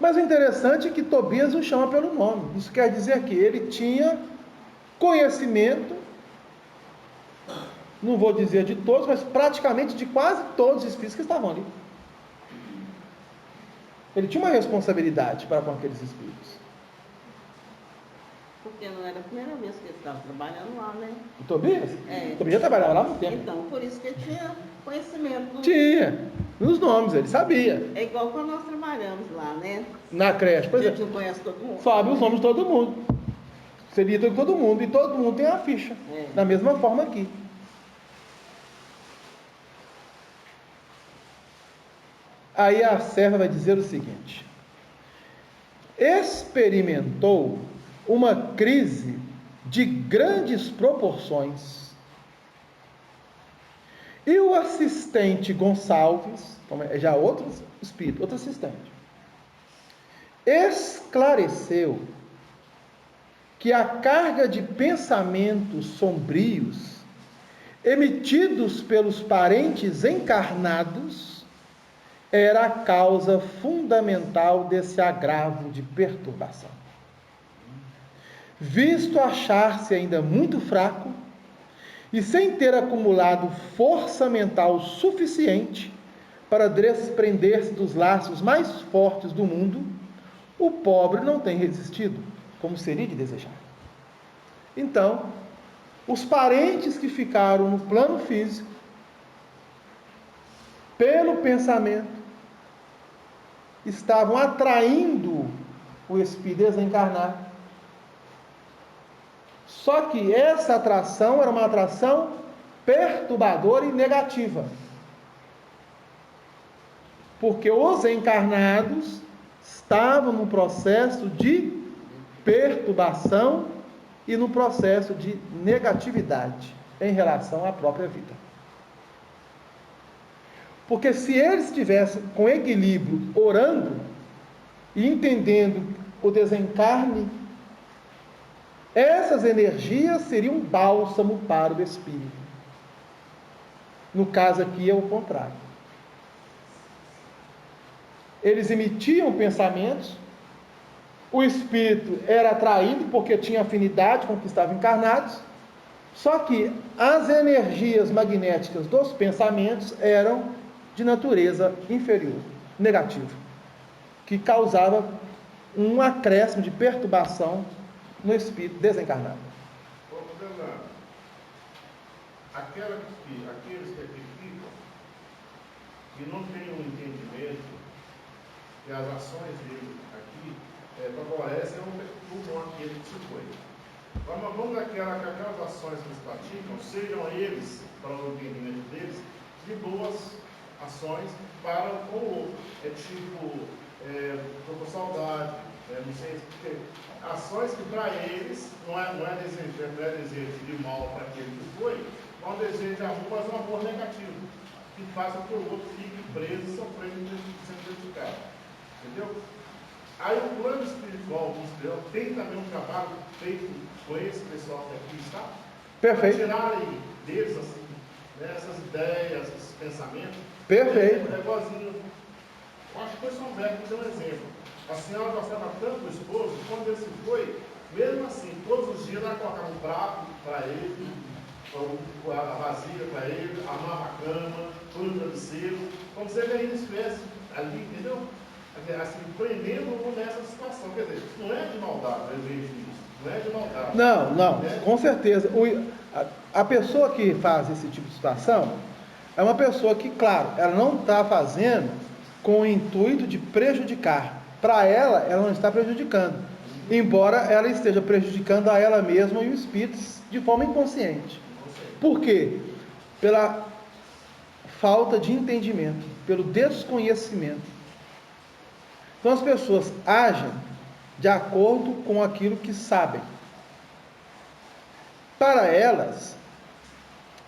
Mas o interessante é que Tobias o chama pelo nome. Isso quer dizer que ele tinha conhecimento, não vou dizer de todos, mas praticamente de quase todos os espíritos que estavam ali. Ele tinha uma responsabilidade para com aqueles espíritos. Porque não era a primeira vez que ele estava trabalhando lá, né? O Tobias? O Tobias trabalhava lá há muito tempo. Então, por isso que ele tinha conhecimento. Tinha. Nos nomes, ele sabia. É igual quando nós trabalhamos lá, né? Na creche, por A gente exemplo, não conhece todo mundo. sabe os nomes de todo mundo. Você lida com todo mundo, e todo mundo tem a ficha. É. Da mesma forma aqui. Aí a serva vai dizer o seguinte: experimentou uma crise de grandes proporções. E o assistente Gonçalves, já outro espírito, outro assistente, esclareceu que a carga de pensamentos sombrios emitidos pelos parentes encarnados era a causa fundamental desse agravo de perturbação. Visto achar-se ainda muito fraco e sem ter acumulado força mental suficiente para desprender-se dos laços mais fortes do mundo, o pobre não tem resistido, como seria de desejar. Então, os parentes que ficaram no plano físico, pelo pensamento, estavam atraindo o espírito desencarnado. Só que essa atração era uma atração perturbadora e negativa. Porque os encarnados estavam no processo de perturbação e no processo de negatividade em relação à própria vida. Porque se eles estivessem com equilíbrio, orando e entendendo o desencarne, essas energias seriam um bálsamo para o espírito. No caso aqui é o contrário. Eles emitiam pensamentos, o espírito era atraído porque tinha afinidade com o que estavam encarnados, só que as energias magnéticas dos pensamentos eram de natureza inferior, negativa, que causava um acréscimo de perturbação no espírito desencarnado. Aqueles que acreditam e não têm um entendimento que as ações dele aqui favorecem ou perturbam aquele que se foi. Vamos aquelas ações que eles praticam, sejam eles, para o entendimento deles, de boas ações para com o outro. É tipo, estou com saudade, não sei, porque ações que para eles não é desejo de mal para aquele que foi, não é um desejo de amor, mas um amor negativo, que faça com que o outro fique preso e sofrendo sendo prejudicado. Entendeu? Aí o plano espiritual tem também um trabalho feito com esse pessoal que aqui está, Perfeito. para tirarem deles assim, essas ideias, esses pensamentos. Perfeito. É igualzinho. Eu acho que foi São Humberto que deu um exemplo. A senhora gostava tanto do esposo, quando ele se foi, mesmo assim, todos os dias ela colocava um prato para ele, a vasilha para ele, armava a cama, põe o travesseiro, como se ele ainda estivesse ali, entendeu? Assim, prendendo nessa situação. Quer dizer, não é de maldade, eu vejo isso. Não é de maldade. Não, com certeza. A pessoa que faz esse tipo de situação é uma pessoa que, claro, ela não está fazendo com o intuito de prejudicar. Para ela não está prejudicando, embora ela esteja prejudicando a ela mesma e o espírito de forma inconsciente. Por quê? Pela falta de entendimento, pelo desconhecimento. Então as pessoas agem de acordo com aquilo que sabem. Para elas,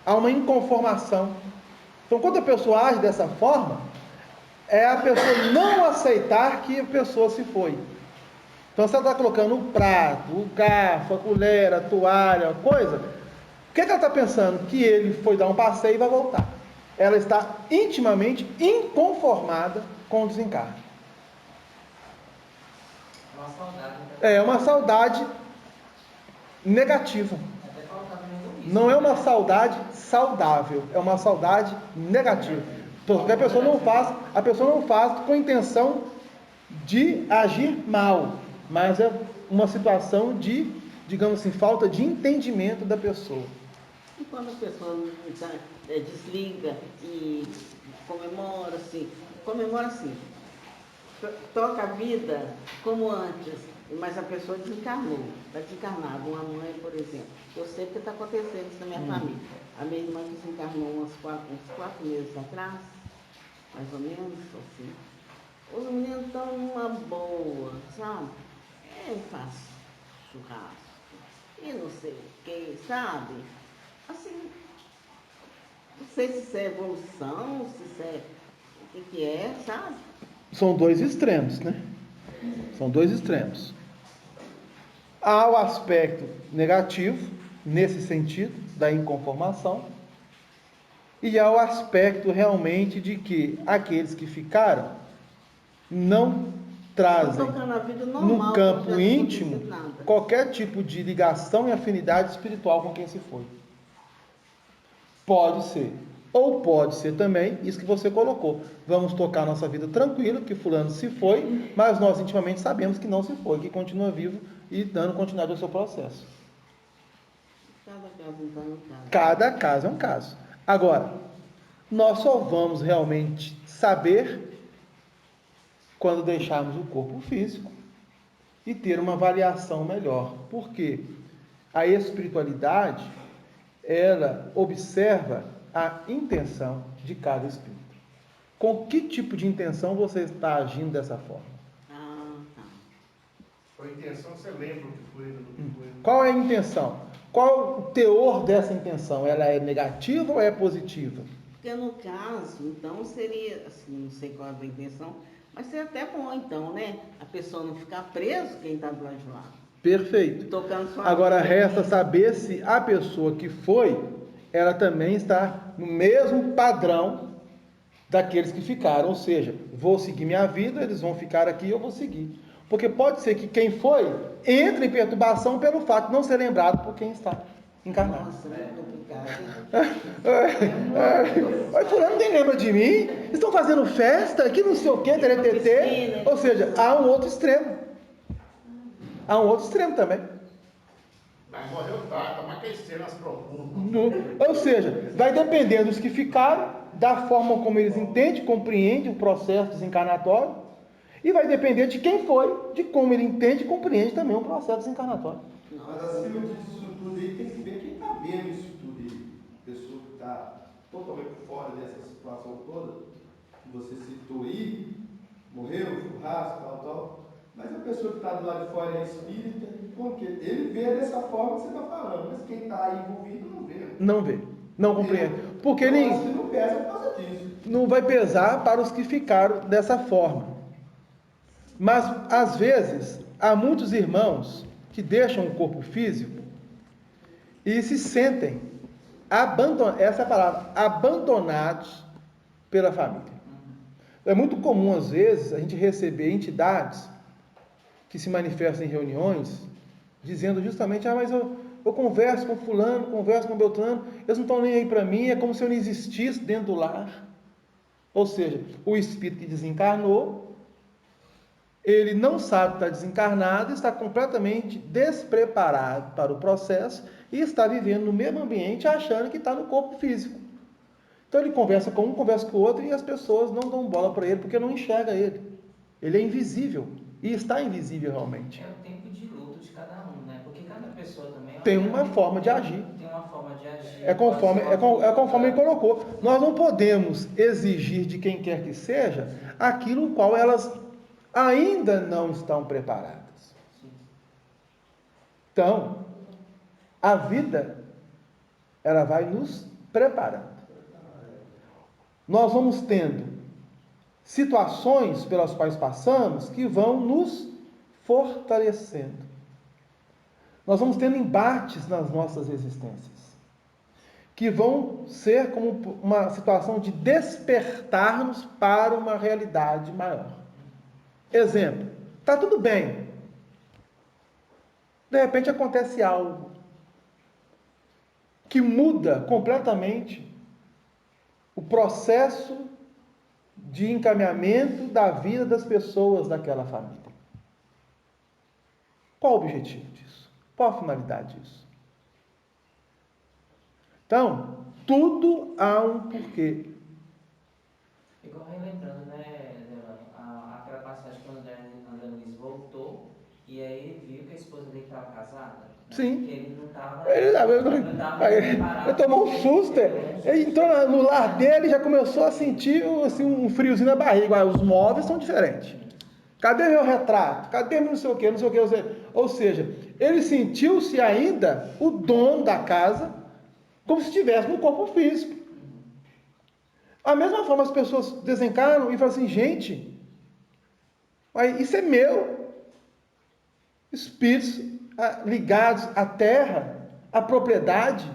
há uma inconformação. Então, quando a pessoa age dessa forma, é a pessoa não aceitar que a pessoa se foi. Então, se ela está colocando o prato, o garfo, a colher, a toalha, a coisa, o que ela está pensando? Que ele foi dar um passeio e vai voltar. Ela está intimamente inconformada com o desencarne. Uma saudade. É uma saudade negativa. Até faltava no Não é uma saudade saudável, é uma saudade negativa. Porque a pessoa não faz com a intenção de agir mal, mas é uma situação de, digamos assim, falta de entendimento da pessoa. E quando a pessoa desliga e comemora assim, toca a vida como antes, mas a pessoa desencarnou, está desencarnada. Uma mãe, por exemplo, eu sei porque está acontecendo isso na minha família. A minha irmã desencarnou uns 4 meses atrás, mais ou menos, assim. Os meninos estão numa boa, sabe? Faz churrasco e não sei o que, sabe? Assim, não sei se isso é evolução, se isso é o que é, sabe? São dois extremos, né? São dois extremos. Há o aspecto negativo, nesse sentido, da inconformação, e há o aspecto realmente de que aqueles que ficaram não trazem no campo íntimo qualquer tipo de ligação e afinidade espiritual com quem se foi. Pode ser. Ou pode ser também isso que você colocou. Vamos tocar nossa vida tranquilo, que fulano se foi, mas nós intimamente sabemos que não se foi, que continua vivo e dando continuidade ao seu processo. Cada caso é um caso. Agora, nós só vamos realmente saber quando deixarmos o corpo físico e ter uma avaliação melhor. Porque a espiritualidade, ela observa a intenção de cada espírito. Com que tipo de intenção você está agindo dessa forma? A intenção, você lembra o que foi, do que foi. Qual é a intenção? Qual o teor dessa intenção? Ela é negativa ou é positiva? Porque no caso, então, seria, assim, não sei qual é a intenção, mas seria até bom, então, né? A pessoa não ficar preso, quem está do lado de lá. Perfeito. Agora resta saber se a pessoa que foi, ela também está no mesmo padrão daqueles que ficaram. Ou seja, vou seguir minha vida, eles vão ficar aqui, eu vou seguir. Porque pode ser que quem foi entre em perturbação pelo fato de não ser lembrado por quem está encarnado. Nossa, Mas fulano nem lembra de mim, estão fazendo festa, que não sei o que, teretetê. Ou seja, há um outro extremo. Há um outro extremo também. Mas morreu tá mais que cenas profundas. Ou seja, vai dependendo dos que ficaram, da forma como eles entendem, compreendem o processo desencarnatório, e vai depender de quem foi, de como ele entende e compreende também o processo desencarnatório. Mas acima disso tudo aí, tem que ver quem está vendo isso tudo aí. A pessoa que está totalmente fora dessa situação toda, que você citou aí, morreu, churrasco, tal. Mas a pessoa que está do lado de fora é espírita, como que ele vê dessa forma que você está falando, mas quem está aí envolvido não vê. Não vê, não compreende. Porque ele não pesa por causa disso. Não vai pesar para os que ficaram dessa forma. Mas, às vezes, há muitos irmãos que deixam o corpo físico e se sentem essa é a palavra, abandonados pela família. É muito comum, às vezes, a gente receber entidades que se manifestam em reuniões, dizendo justamente, mas eu converso com fulano, converso com Beltrano, eles não estão nem aí para mim, é como se eu não existisse dentro do lar. Ou seja, o espírito que desencarnou, ele não sabe que está desencarnado, está completamente despreparado para o processo e está vivendo no mesmo ambiente achando que está no corpo físico. Então ele conversa com um, conversa com o outro e as pessoas não dão bola para ele porque não enxerga ele. Ele é invisível e está invisível realmente. É o tempo de luto de cada um, né? Porque cada pessoa também tem uma forma de agir. Tem uma forma de agir. É conforme ele colocou. Nós não podemos exigir de quem quer que seja aquilo o qual elas ainda não estão preparadas. Então, a vida, ela vai nos preparando. Nós vamos tendo situações pelas quais passamos que vão nos fortalecendo. Nós vamos tendo embates nas nossas existências, que vão ser como uma situação de despertar-nos para uma realidade maior. Exemplo, está tudo bem. De repente acontece algo que muda completamente o processo de encaminhamento da vida das pessoas daquela família. Qual o objetivo disso? Qual a finalidade disso? Então, tudo há um porquê. Eu relembrando, né, aquela passagem que o André Luiz voltou, e aí ele viu que a esposa dele estava casada. Né? Sim. Que ele não estava Ele tomou um susto. Ele entrou no lar dele e já começou a sentir assim, um friozinho na barriga. Os móveis são diferentes. Cadê meu retrato? Cadê meu não sei o que, não sei o que. Ou seja, ele sentiu-se ainda o dono da casa, como se estivesse no corpo físico. Da mesma forma, as pessoas desencarnam e falam assim, gente, mas isso é meu. Espíritos ligados à terra, à propriedade,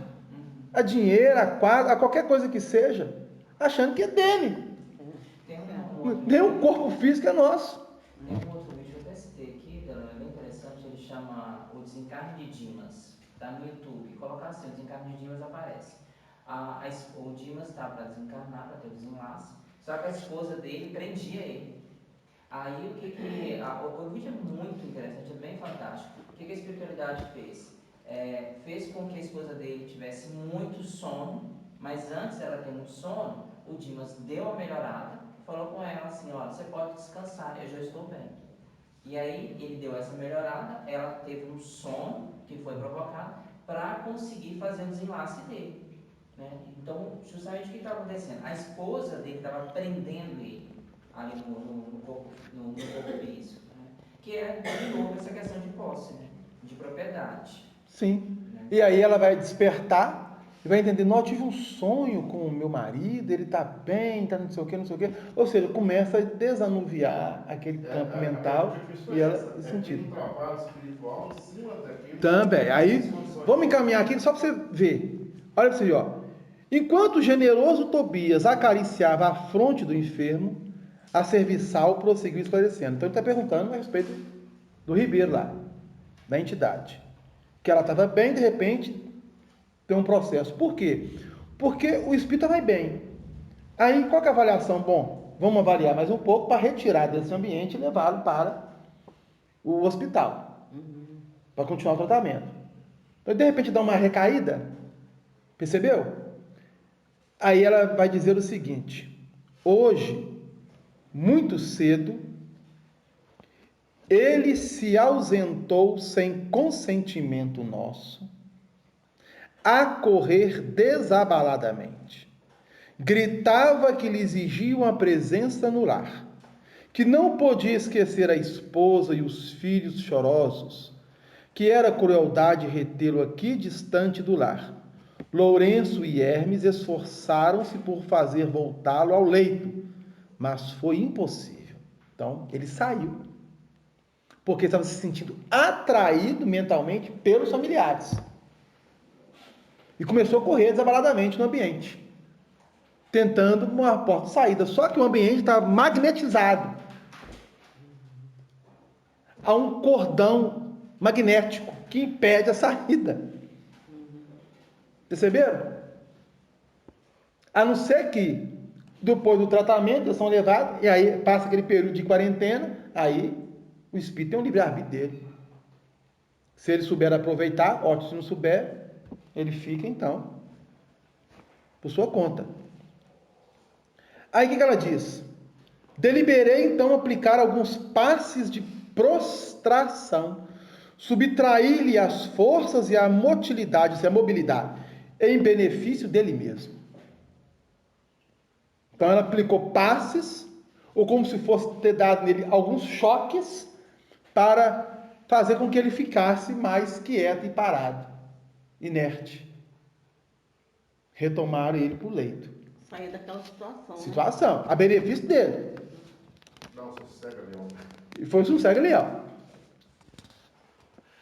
a dinheiro, a quadra, a qualquer coisa que seja, achando que é dele. Nem o corpo físico é nosso. Tem um outro vídeo que eu até citei aqui, galera, é bem interessante, ele chama O Desencarne de Dimas, tá no YouTube. Colocar assim, O Desencarne de Dimas aparece. O Dimas está para desencarnar, para ter o desenlace, só que a esposa dele prendia ele. Aí o vídeo é muito interessante, é bem fantástico. O que a espiritualidade fez? Fez com que a esposa dele tivesse muito sono, mas antes dela ter muito sono, o Dimas deu uma melhorada, falou com ela assim, olha, você pode descansar, eu já estou bem. E aí ele deu essa melhorada, ela teve um sono que foi provocado para conseguir fazer o desenlace dele. Né? Então, justamente o que estava acontecendo? A esposa dele estava prendendo ele ali no corpo físico, né? Que é, de novo, essa questão de posse, né? De propriedade. Sim. Né? E aí ela vai despertar e vai entender, não, eu tive um sonho com o meu marido, ele está bem, está não sei o que, não sei o que. Ou seja, começa a desanuviar aquele campo mental e ela sentido. Um trabalho espiritual em cima daquilo. Também. Aí, vamos encaminhar aqui só para você ver. Olha para você, ó. Enquanto o generoso Tobias acariciava a fronte do enfermo, a serviçal prosseguiu esclarecendo. Então ele está perguntando a respeito do Ribeiro lá, da entidade. Que ela estava bem, de repente, tem um processo. Por quê? Porque o espírito vai bem. Aí, qual que é a avaliação? Bom, vamos avaliar mais um pouco para retirar desse ambiente e levá-lo para o hospital. Para continuar o tratamento. Então, de repente, dá uma recaída. Percebeu? Aí ela vai dizer o seguinte: hoje, muito cedo, ele se ausentou sem consentimento nosso, a correr desabaladamente. Gritava que lhe exigiam a presença no lar, que não podia esquecer a esposa e os filhos chorosos, que era crueldade retê-lo aqui distante do lar. Lourenço e Hermes esforçaram-se por fazer voltá-lo ao leito, mas foi impossível. Então, ele saiu, porque estava se sentindo atraído mentalmente pelos familiares. E começou a correr desabaladamente no ambiente, tentando uma porta de saída. Só que o ambiente estava magnetizado. Há um cordão magnético que impede a saída. Perceberam? A não ser que, depois do tratamento, eles são levados, e aí passa aquele período de quarentena, aí o espírito tem um livre-arbítrio dele. Se ele souber aproveitar, ótimo. Se não souber, ele fica, então, por sua conta. Aí o que ela diz? Deliberei, então, aplicar alguns passes de prostração, subtrair-lhe as forças e a motilidade, a mobilidade, em benefício dele mesmo. Então ela aplicou passes, ou como se fosse ter dado nele alguns choques, para fazer com que ele ficasse mais quieto e parado, inerte. Retomaram ele para o leito. Sair daquela situação. Situação, né? A benefício dele. Dá um sossego ali, E foi um sossego ali, ó.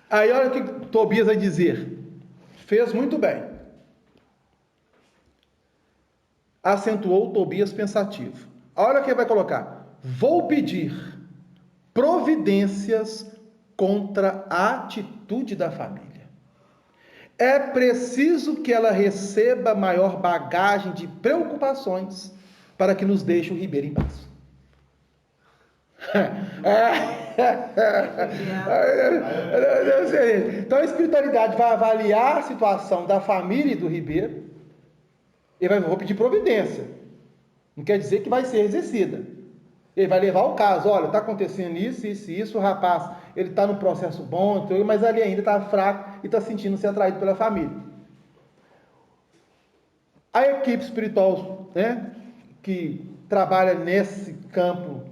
Aí olha o que Tobias vai dizer. Fez muito bem. Acentuou Tobias pensativo. Olha o que ele vai colocar. Vou pedir providências contra a atitude da família. É preciso que ela receba maior bagagem de preocupações para que nos deixe o Ribeiro em paz. Então a espiritualidade vai avaliar a situação da família e do Ribeiro e vou pedir providência. Não quer dizer que vai ser exercida. Ele vai levar o caso, olha, está acontecendo isso, o rapaz, ele está no processo bom, mas ali ainda está fraco e está sentindo-se atraído pela família. A equipe espiritual, né, que trabalha nesse campo,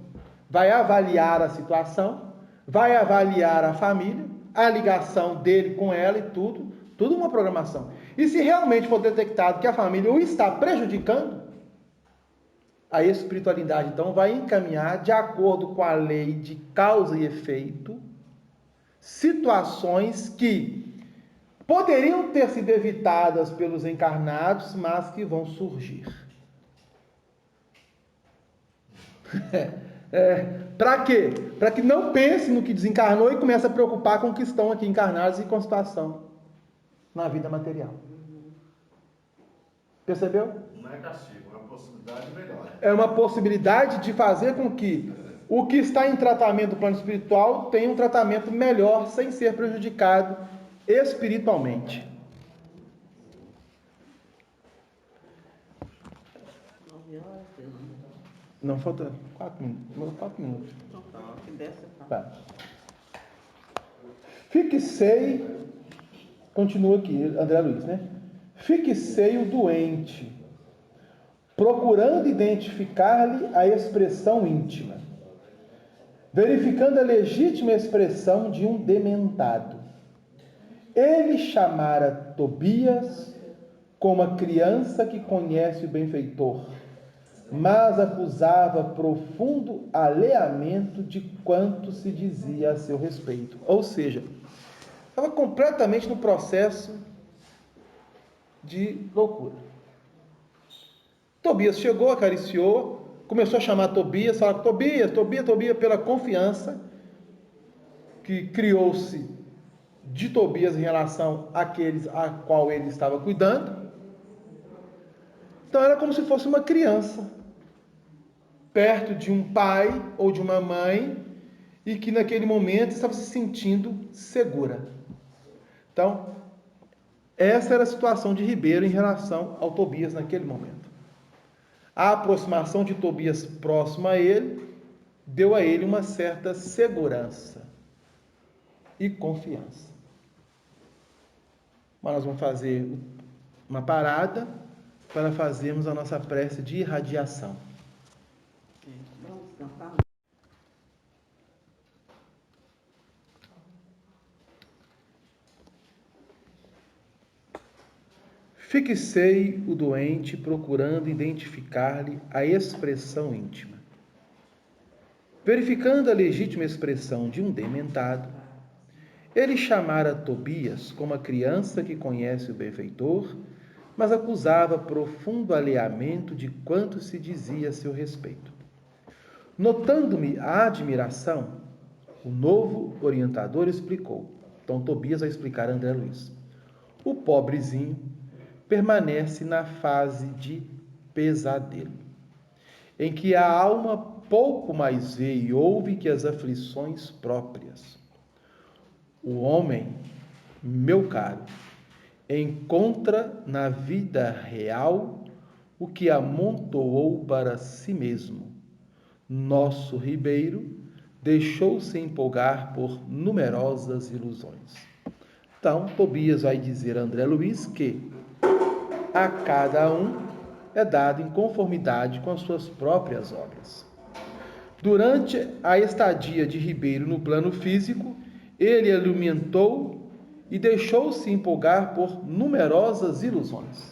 vai avaliar a situação, vai avaliar a família, a ligação dele com ela e tudo uma programação. E se realmente for detectado que a família o está prejudicando, a espiritualidade, então, vai encaminhar, de acordo com a lei de causa e efeito, situações que poderiam ter sido evitadas pelos encarnados, mas que vão surgir. Para quê? Para que não pense no que desencarnou e comece a preocupar com o que estão aqui encarnados e com a situação na vida material. Percebeu? Não é castigo, é uma possibilidade melhor. É uma possibilidade de fazer com que o que está em tratamento do plano espiritual tenha um tratamento melhor, sem ser prejudicado espiritualmente. 9 horas, Não, falta 4 minutos. 4 minutos. então tá, que desce tá. Tá. Fixei, continua aqui, André Luiz, né? Fixei o doente, procurando identificar-lhe a expressão íntima, verificando a legítima expressão de um dementado. Ele chamara Tobias como a criança que conhece o benfeitor, mas acusava profundo alheamento de quanto se dizia a seu respeito. Ou seja, estava completamente no processo de loucura. Tobias chegou, acariciou, começou a chamar Tobias, falava Tobias, pela confiança que criou-se de Tobias em relação àqueles a qual ele estava cuidando. Então era como se fosse uma criança perto de um pai ou de uma mãe e que naquele momento estava se sentindo segura. Então, essa era a situação de Ribeiro em relação ao Tobias naquele momento. A aproximação de Tobias próximo a ele deu a ele uma certa segurança e confiança. Mas nós vamos fazer uma parada para fazermos a nossa prece de irradiação. Vamos cantar? Fixei o doente procurando identificar-lhe a expressão íntima. Verificando a legítima expressão de um dementado, ele chamara Tobias como a criança que conhece o benfeitor, mas acusava profundo alheamento de quanto se dizia a seu respeito. Notando-me a admiração, o novo orientador explicou. Então Tobias vai explicar a André Luiz. O pobrezinho permanece na fase de pesadelo, em que a alma pouco mais vê e ouve que as aflições próprias. O homem, meu caro, encontra na vida real o que amontoou para si mesmo. Nosso Ribeiro deixou-se empolgar por numerosas ilusões. Então, Tobias vai dizer a André Luiz que a cada um é dado em conformidade com as suas próprias obras. Durante a estadia de Ribeiro no plano físico, ele alimentou e deixou-se empolgar por numerosas ilusões.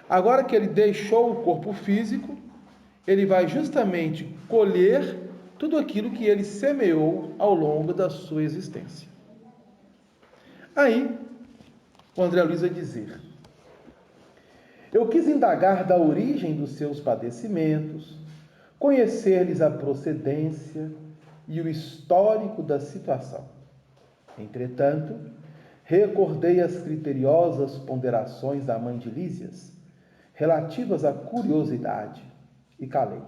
Agora que ele deixou o corpo físico, ele vai justamente colher tudo aquilo que ele semeou ao longo da sua existência. Aí, o André Luiz vai dizer: eu quis indagar da origem dos seus padecimentos, conhecer-lhes a procedência e o histórico da situação. Entretanto, recordei as criteriosas ponderações da mãe de Lísias, relativas à curiosidade, e calei.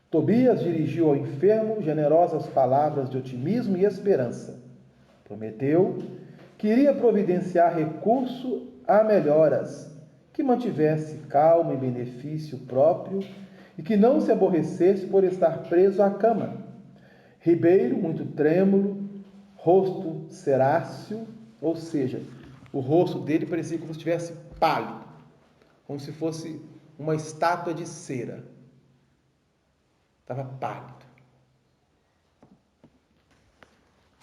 Tobias dirigiu ao enfermo generosas palavras de otimismo e esperança. Prometeu que iria providenciar recurso a melhoras que mantivesse calma e benefício próprio e que não se aborrecesse por estar preso à cama. Ribeiro, muito trêmulo, rosto ceráceo, ou seja, o rosto dele parecia como se estivesse pálido, como se fosse uma estátua de cera. Estava pálido.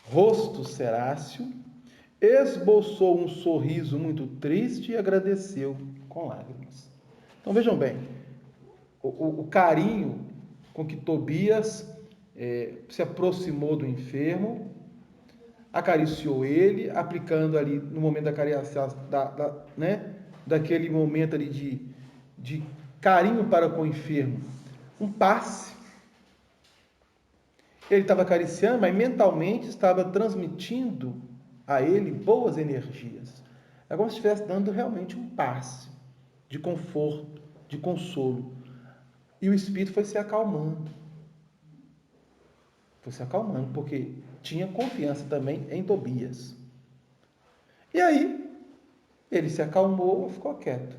Rosto ceráceo, esboçou um sorriso muito triste e agradeceu com lágrimas. Então vejam bem, o carinho com que Tobias se aproximou do enfermo, acariciou ele, aplicando ali no momento da acariciação, daquele momento ali de carinho para com o enfermo, um passe. Ele estava acariciando, mas mentalmente estava transmitindo a ele boas energias. É como se estivesse dando realmente um passe de conforto, de consolo. E o espírito foi se acalmando. Foi se acalmando, porque tinha confiança também em Tobias. E aí, ele se acalmou e ficou quieto.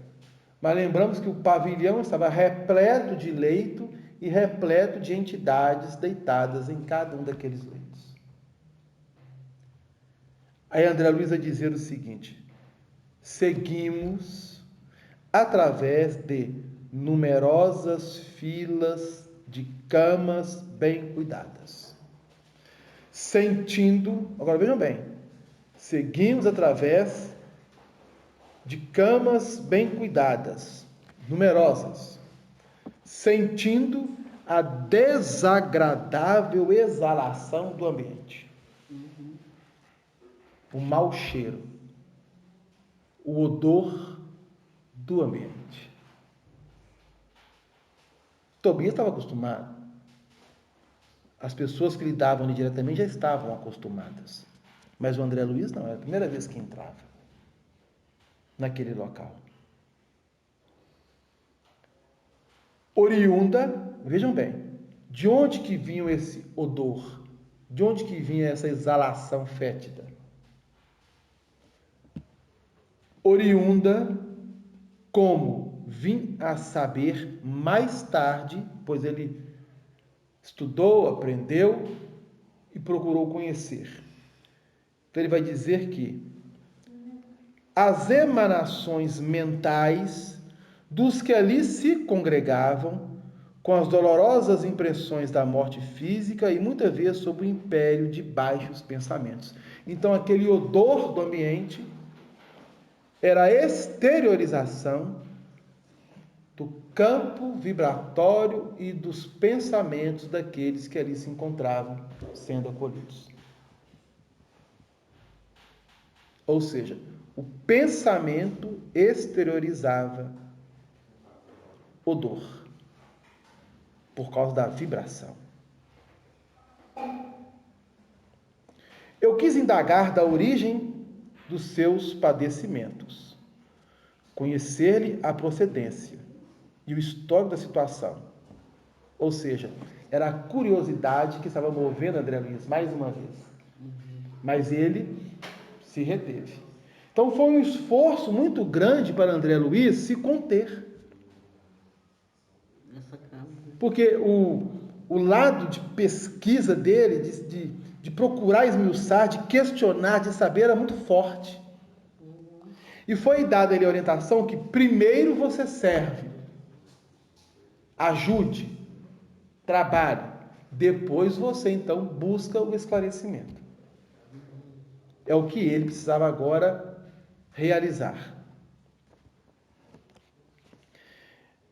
Mas lembramos que o pavilhão estava repleto de leito e repleto de entidades deitadas em cada um daqueles leitos. Aí André Luiz vai dizer o seguinte: seguimos através de numerosas filas de camas bem cuidadas, sentindo, agora vejam bem, seguimos através de camas bem cuidadas, numerosas, sentindo a desagradável exalação do ambiente. O mau cheiro, o odor do ambiente. Tobias estava acostumado. As pessoas que lidavam ali diretamente já estavam acostumadas. Mas o André Luiz não, era a primeira vez que entrava naquele local. Oriunda, vejam bem, de onde que vinha esse odor? De onde que vinha essa exalação fétida? Oriunda, como vim a saber mais tarde, pois ele estudou, aprendeu e procurou conhecer. Então ele vai dizer que as emanações mentais dos que ali se congregavam, com as dolorosas impressões da morte física e muitas vezes sob o império de baixos pensamentos. Então aquele odor do ambiente era a exteriorização do campo vibratório e dos pensamentos daqueles que ali se encontravam sendo acolhidos. Ou seja, o pensamento exteriorizava odor por causa da vibração. Eu quis indagar da origem dos seus padecimentos, conhecer-lhe a procedência e o histórico da situação. Ou seja, era a curiosidade que estava movendo André Luiz mais uma vez. Mas ele se reteve. Então foi um esforço muito grande para André Luiz se conter. Porque o lado de pesquisa dele, de procurar esmiuçar, de questionar, de saber, era muito forte. E foi dada a ele a orientação que primeiro você serve, ajude, trabalhe, depois você então busca o esclarecimento. É o que ele precisava agora realizar.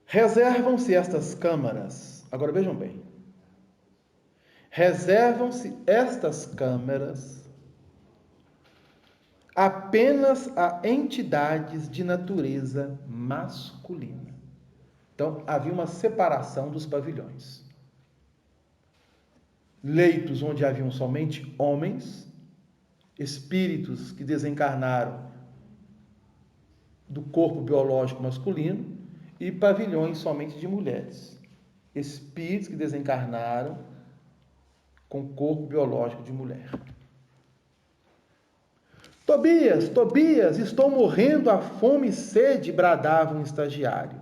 Reservam-se estas câmaras, agora vejam bem, reservam-se estas câmaras apenas a entidades de natureza masculina. Então, havia uma separação dos pavilhões. Leitos onde haviam somente homens, espíritos que desencarnaram do corpo biológico masculino, e pavilhões somente de mulheres, espíritos que desencarnaram com corpo biológico de mulher. Tobias, Tobias, estou morrendo à fome e sede, bradava um estagiário.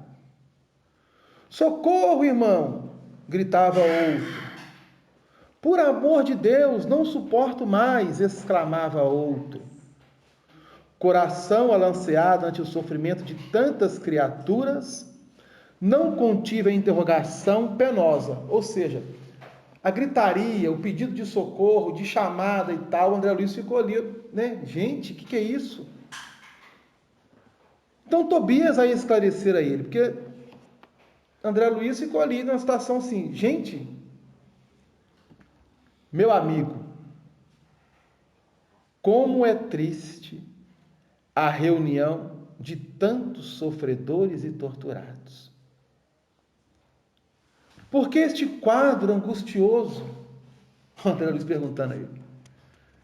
Socorro, irmão! Gritava outro. Por amor de Deus, não suporto mais! Exclamava outro. Coração alanceado ante o sofrimento de tantas criaturas, não contive a interrogação penosa, ou seja, a gritaria, o pedido de socorro, de chamada e tal. O André Luiz ficou ali, né? Gente, o que é isso? Então Tobias vai esclarecer a ele, porque André Luiz ficou ali numa situação assim, gente, meu amigo, como é triste a reunião de tantos sofredores e torturados. Por que este quadro angustioso? André Luiz perguntando a ele.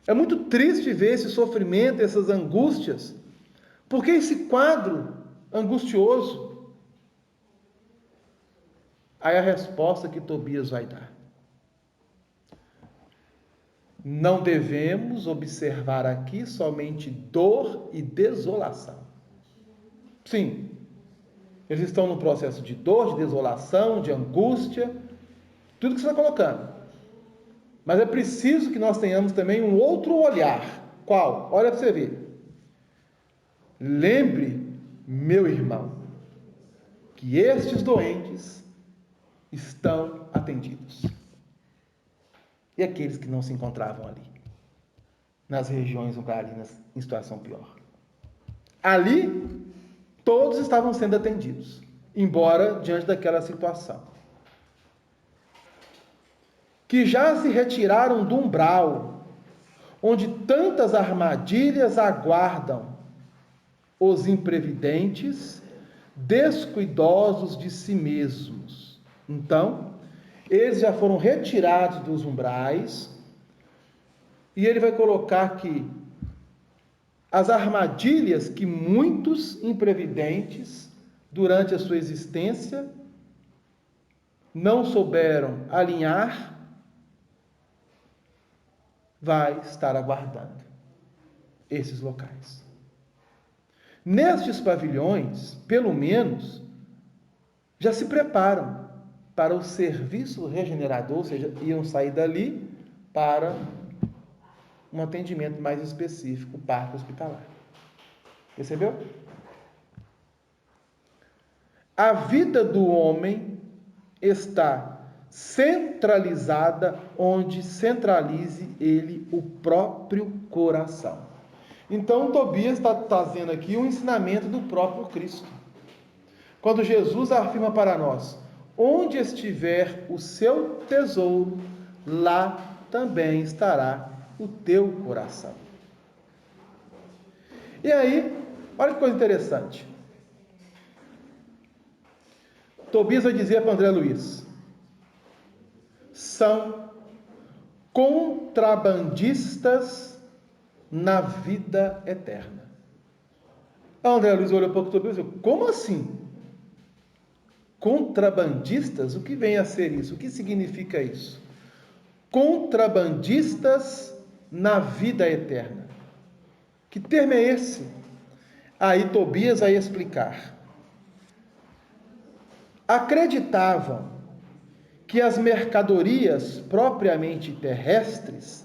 É muito triste ver esse sofrimento, essas angústias. Por que esse quadro angustioso? Aí a resposta que Tobias vai dar. Não devemos observar aqui somente dor e desolação. Sim, eles estão no processo de dor, de desolação, de angústia, tudo que você está colocando. Mas é preciso que nós tenhamos também um outro olhar. Qual? Olha para você ver. Lembre, meu irmão, que estes doentes estão atendidos. E aqueles que não se encontravam ali, nas regiões ucranianas, em situação pior. Ali, todos estavam sendo atendidos, embora diante daquela situação. Que já se retiraram do umbral, onde tantas armadilhas aguardam os imprevidentes, descuidosos de si mesmos. Então, eles já foram retirados dos umbrais, e ele vai colocar que as armadilhas que muitos imprevidentes, durante a sua existência, não souberam alinhar, vai estar aguardando esses locais. Nestes pavilhões, pelo menos, já se preparam para o serviço regenerador, ou seja, iam sair dali para um atendimento mais específico, parque hospitalar. Percebeu? A vida do homem está centralizada onde centralize ele o próprio coração. Então, Tobias está trazendo aqui um ensinamento do próprio Cristo. Quando Jesus afirma para nós, onde estiver o seu tesouro, lá também estará o teu coração. E aí, olha que coisa interessante. Tobias vai dizer para André Luiz, são contrabandistas na vida eterna. André Luiz olhou para o Tobias e disse, como assim? Contrabandistas? O que vem a ser isso? O que significa isso? Contrabandistas na vida eterna. Que termo é esse? Aí Tobias vai explicar. Acreditavam que as mercadorias propriamente terrestres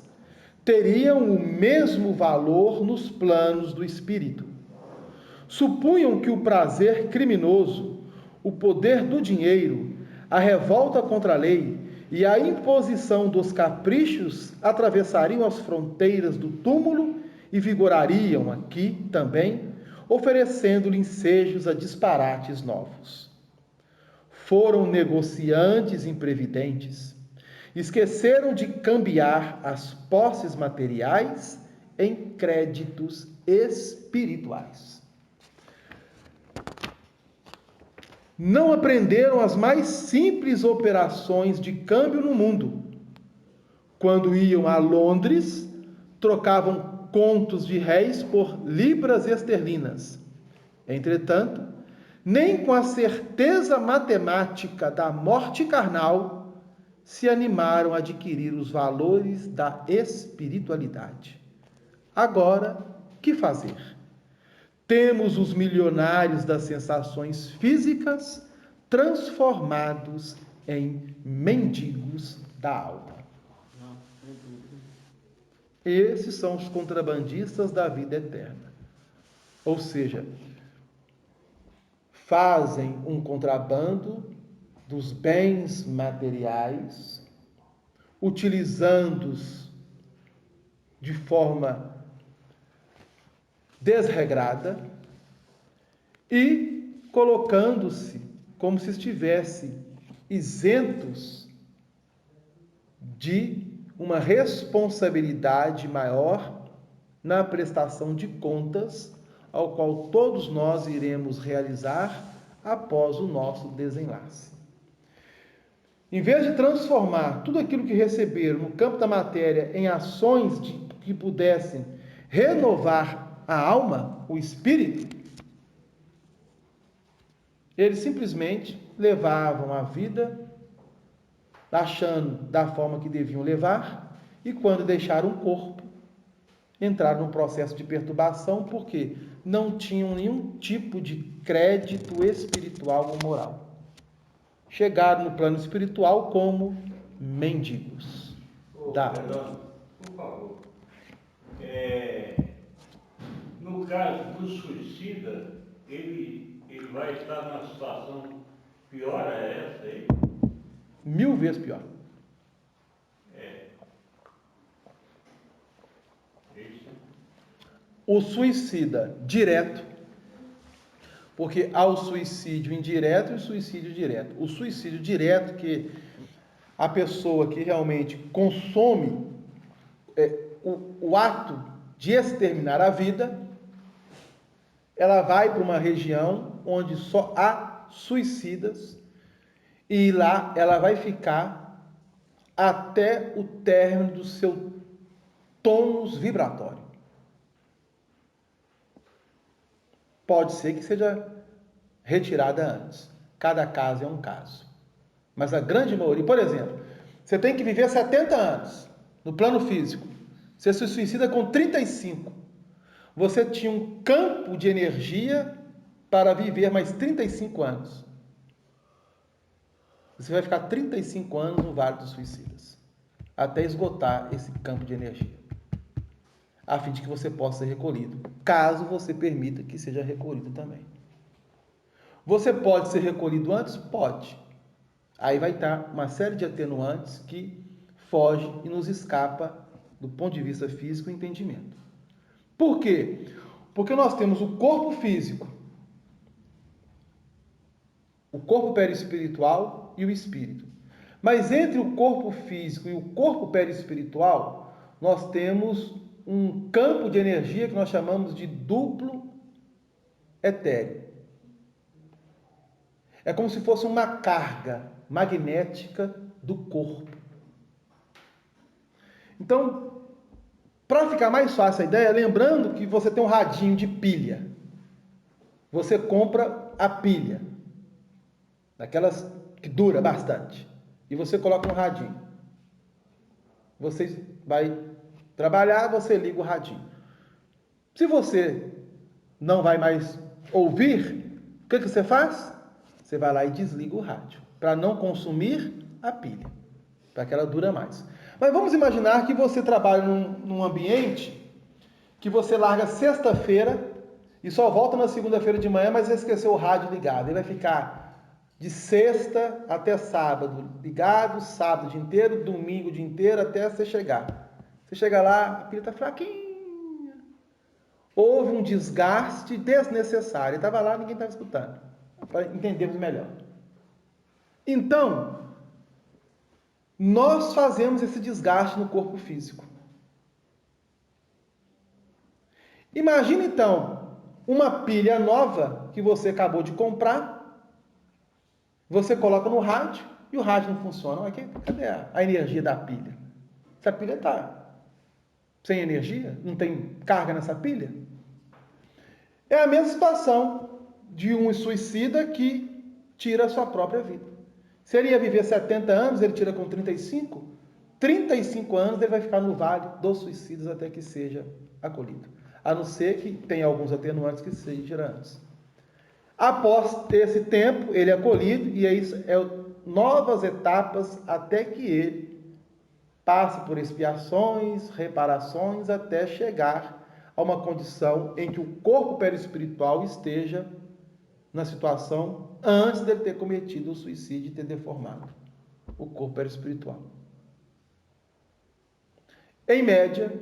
teriam o mesmo valor nos planos do espírito. Supunham que o prazer criminoso, o poder do dinheiro, a revolta contra a lei e a imposição dos caprichos atravessariam as fronteiras do túmulo e vigorariam aqui também, oferecendo-lhe ensejos a disparates novos. Foram negociantes imprevidentes, esqueceram de cambiar as posses materiais em créditos espirituais. Não aprenderam as mais simples operações de câmbio no mundo. Quando iam a Londres, trocavam contos de réis por libras esterlinas. Entretanto, nem com a certeza matemática da morte carnal se animaram a adquirir os valores da espiritualidade. Agora, que fazer? Temos os milionários das sensações físicas, transformados em mendigos da alma. Esses são os contrabandistas da vida eterna. Ou seja, fazem um contrabando dos bens materiais, utilizando-os de forma desregrada e colocando-se como se estivesse isentos de uma responsabilidade maior na prestação de contas, ao qual todos nós iremos realizar após o nosso desenlace. Em vez de transformar tudo aquilo que receberam no campo da matéria em ações que pudessem renovar a alma, o espírito, eles simplesmente levavam a vida achando da forma que deviam levar, e quando deixaram o corpo, entraram num processo de perturbação, porque não tinham nenhum tipo de crédito espiritual ou moral. Chegaram no plano espiritual como mendigos. Fernando, por favor. No caso do suicida, ele vai estar numa situação pior a essa aí? 1000 vezes pior. Isso. O suicida direto, porque há o suicídio indireto e o suicídio direto. O suicídio direto, que a pessoa que realmente consome o ato de exterminar a vida, ela vai para uma região onde só há suicidas, e lá ela vai ficar até o término do seu tônus vibratório. Pode ser que seja retirada antes. Cada caso é um caso. Mas a grande maioria, por exemplo, você tem que viver 70 anos no plano físico. Você se suicida com 35. Você tinha um campo de energia para viver mais 35 anos. Você vai ficar 35 anos no Vale dos Suicidas, até esgotar esse campo de energia, a fim de que você possa ser recolhido, caso você permita que seja recolhido também. Você pode ser recolhido antes? Pode. Aí vai estar uma série de atenuantes que foge e nos escapa do ponto de vista físico e entendimento. Por quê? Porque nós temos o corpo físico, o corpo perispiritual e o espírito. Mas entre o corpo físico e o corpo perispiritual, nós temos um campo de energia que nós chamamos de duplo etéreo. É como se fosse uma carga magnética do corpo. Então, para ficar mais fácil a ideia, lembrando que você tem um radinho de pilha. Você compra a pilha, daquelas que dura bastante, e você coloca no radinho. Você vai trabalhar, você liga o radinho. Se você não vai mais ouvir, o que você faz? Você vai lá e desliga o rádio, para não consumir a pilha, para que ela dure mais. Mas vamos imaginar que você trabalha num ambiente que você larga sexta-feira e só volta na segunda-feira de manhã, mas esqueceu o rádio ligado. Ele vai ficar de sexta até sábado ligado, sábado o dia inteiro, domingo o dia inteiro, até você chegar. Você chega lá, a pilha está fraquinha. Houve um desgaste desnecessário. Ele estava lá, ninguém estava escutando. Para entendermos melhor. Então, nós fazemos esse desgaste no corpo físico. Imagina então uma pilha nova que você acabou de comprar, você coloca no rádio e o rádio não funciona. Cadê a energia da pilha? Essa pilha está sem energia? Não tem carga nessa pilha? É a mesma situação de um suicida que tira a sua própria vida. Se ele ia viver 70 anos, ele tira com 35. 35 anos ele vai ficar no vale dos suicidas até que seja acolhido. A não ser que tenha alguns atenuantes que seja antes. Após esse tempo, ele é acolhido e aí novas etapas até que ele passe por expiações, reparações, até chegar a uma condição em que o corpo perispiritual esteja na situação antes dele ter cometido o suicídio e ter deformado o corpo perispiritual. Em média,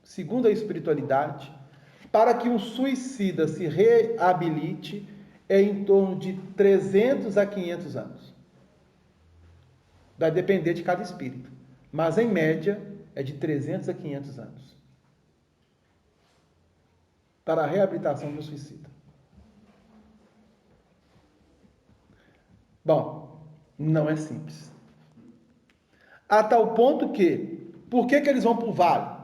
segundo a espiritualidade, para que um suicida se reabilite é em torno de 300 a 500 anos. Vai depender de cada espírito, mas em média é de 300 a 500 anos para a reabilitação de um suicida. Bom, não é simples. A tal ponto que, por que eles vão para o vale?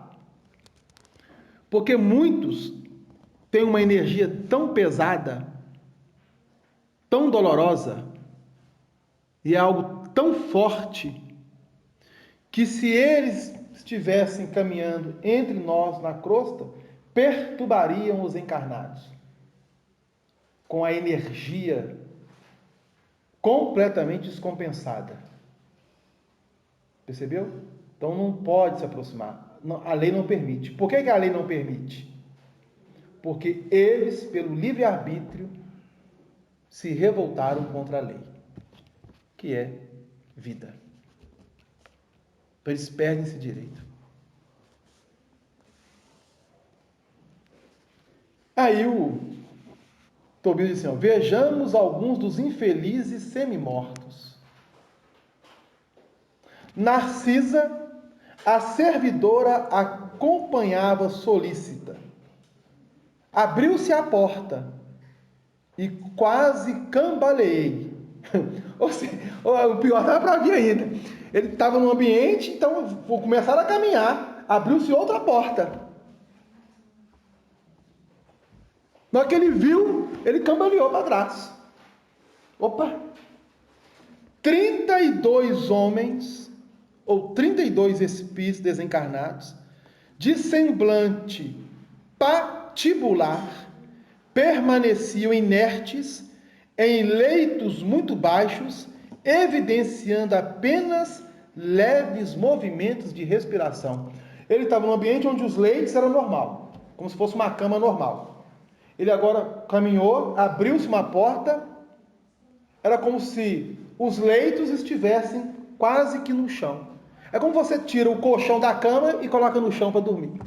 Porque muitos têm uma energia tão pesada, tão dolorosa, e é algo tão forte, que se eles estivessem caminhando entre nós na crosta, perturbariam os encarnados com a energia completamente descompensada. Percebeu? Então não pode se aproximar. A lei não permite. Por que a lei não permite? Porque eles, pelo livre-arbítrio, se revoltaram contra a lei, que é vida. Então eles perdem esse direito. Aí o Tobias diz assim, vejamos alguns dos infelizes semi-mortos. Narcisa, a servidora, acompanhava solícita. Abriu-se a porta e quase cambaleei. Ou seja, o pior estava para vir ainda. Ele estava no ambiente, então começaram a caminhar. Abriu-se outra porta. Na hora que ele viu, ele cambaleou para trás. Opa! 32 homens, ou 32 espíritos desencarnados, de semblante patibular, permaneciam inertes em leitos muito baixos, evidenciando apenas leves movimentos de respiração. Ele estava num ambiente onde os leitos eram normal, como se fosse uma cama normal. Ele agora caminhou, abriu-se uma porta, era como se os leitos estivessem quase que no chão. É como você tira o colchão da cama e coloca no chão para dormir.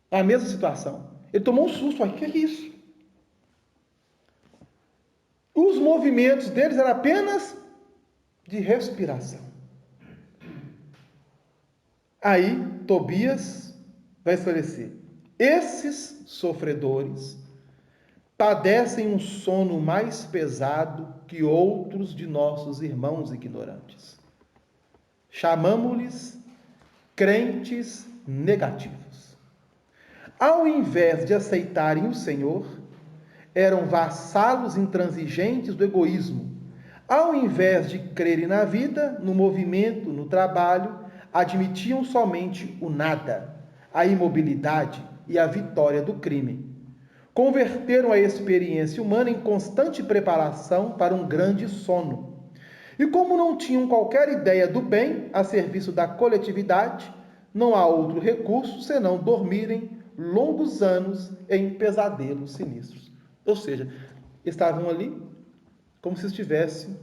É a mesma situação. Ele tomou um susto, o que é isso? Os movimentos deles eram apenas de respiração. Aí, Tobias vai esclarecer. Esses sofredores padecem um sono mais pesado que outros de nossos irmãos ignorantes. Chamamo-lhes crentes negativos. Ao invés de aceitarem o Senhor, eram vassalos intransigentes do egoísmo. Ao invés de crerem na vida, no movimento, no trabalho, admitiam somente o nada, a imobilidade e a vitória do crime. Converteram a experiência humana em constante preparação para um grande sono. E como não tinham qualquer ideia do bem a serviço da coletividade, não há outro recurso senão dormirem longos anos em pesadelos sinistros. Ou seja, estavam ali como se estivessem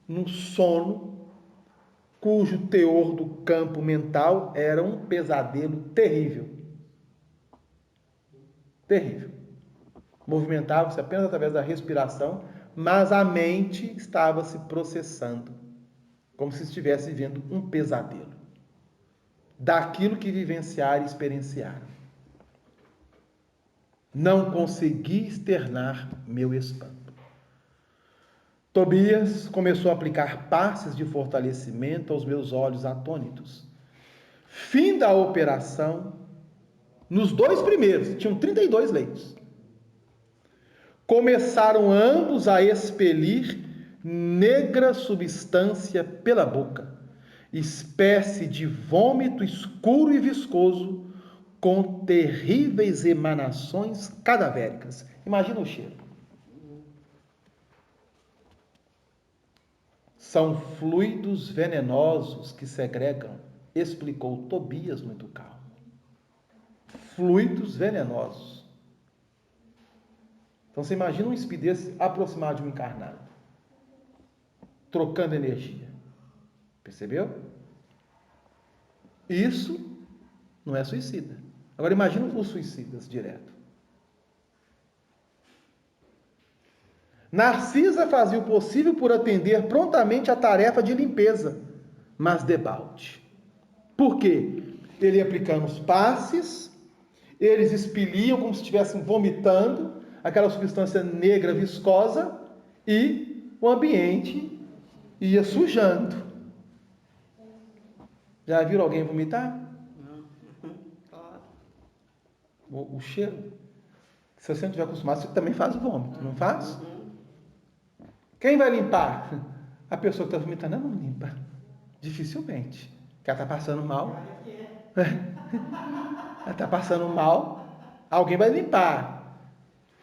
num sono cujo teor do campo mental era um pesadelo terrível. Terrível. Movimentavam-se apenas através da respiração, mas a mente estava se processando, como se estivesse vivendo um pesadelo, daquilo que vivenciaram e experienciaram. Não consegui externar meu espanto. Tobias começou a aplicar passes de fortalecimento aos meus olhos atônitos. Fim da operação, nos 2 primeiros, tinham 32 leitos. Começaram ambos a expelir negra substância pela boca, espécie de vômito escuro e viscoso, com terríveis emanações cadavéricas. Imagina o cheiro. São fluidos venenosos que segregam, explicou Tobias muito calmo. Fluidos venenosos. Então você imagina um espírito desse aproximado de um encarnado, trocando energia. Percebeu? Isso não é suicida. Agora imagina os suicidas direto. Narcisa fazia o possível por atender prontamente a tarefa de limpeza, mas debalde. Por quê? Ele ia aplicando os passes, eles expeliam como se estivessem vomitando aquela substância negra viscosa e o ambiente ia sujando. Já viram alguém vomitar? Claro. O cheiro. Se você não estiver acostumado, você também faz o vômito, não faz? Quem vai limpar? A pessoa que está vomitando, ela não limpa. Dificilmente. Porque ela está passando mal. Ela está passando mal. Alguém vai limpar.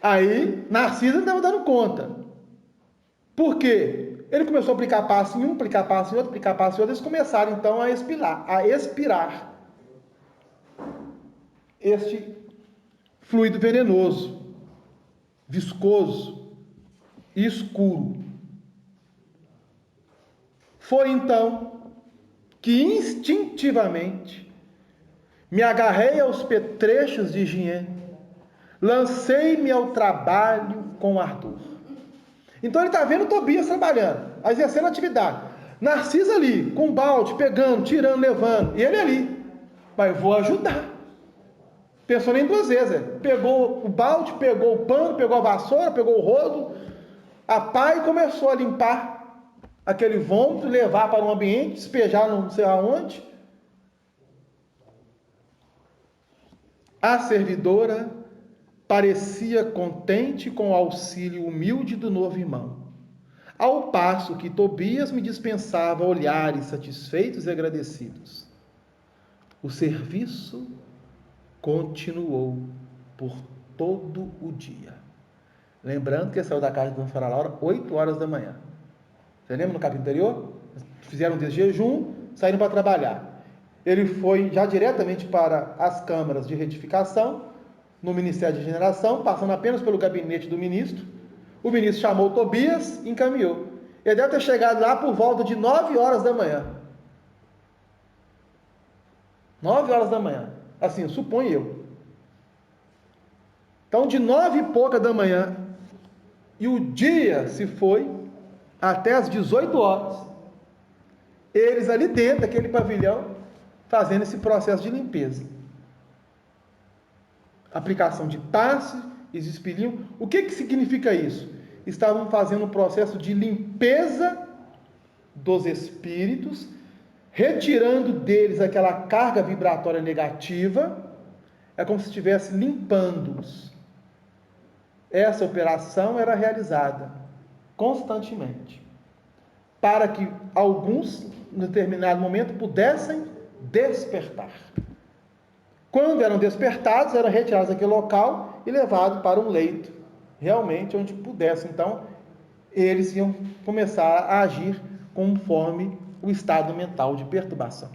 Aí, Narcisa não estava dando conta. Por quê? Ele começou a aplicar passo em um, aplicar passo em outro, aplicar passo em outro. Eles começaram, então, a expirar este fluido venenoso, viscoso e escuro. Foi então que instintivamente me agarrei aos petrechos de higiene, lancei-me ao trabalho com ardor. Então ele está vendo Tobias trabalhando, exercendo atividade. Narcisa ali, com o balde, pegando, tirando, levando, e ele ali. Mas vou ajudar. Pensou nem duas vezes. Pegou o balde, pegou o pano, pegou a vassoura, pegou o rodo, a pá e começou a limpar aquele vômito, levar para um ambiente, despejar não sei aonde. A servidora parecia contente com o auxílio humilde do novo irmão, ao passo que Tobias me dispensava olhares satisfeitos e agradecidos. O serviço continuou por todo o dia. Lembrando que ele saiu da casa de Dona Sra. Laura 8 horas da manhã. Você lembra no capítulo anterior? Fizeram um dia de jejum, saíram para trabalhar. Ele foi já diretamente para as câmaras de retificação, no Ministério de Regeneração, passando apenas pelo gabinete do ministro. O ministro chamou Tobias e encaminhou. Ele deve ter chegado lá por volta de 9 horas da manhã. 9 horas da manhã. Assim, suponho eu. Então, de 9 e pouca da manhã, e o dia se foi até as 18 horas. Eles ali dentro daquele pavilhão, fazendo esse processo de limpeza. Aplicação de passe, eles expeliam. O que significa isso? Estavam fazendo um processo de limpeza dos espíritos, retirando deles aquela carga vibratória negativa. É como se estivesse limpando-os. Essa operação era realizada constantemente, para que alguns, em determinado momento, pudessem despertar. Quando eram despertados, eram retirados daquele local e levados para um leito, realmente onde pudessem, então, eles iam começar a agir conforme o estado mental de perturbação.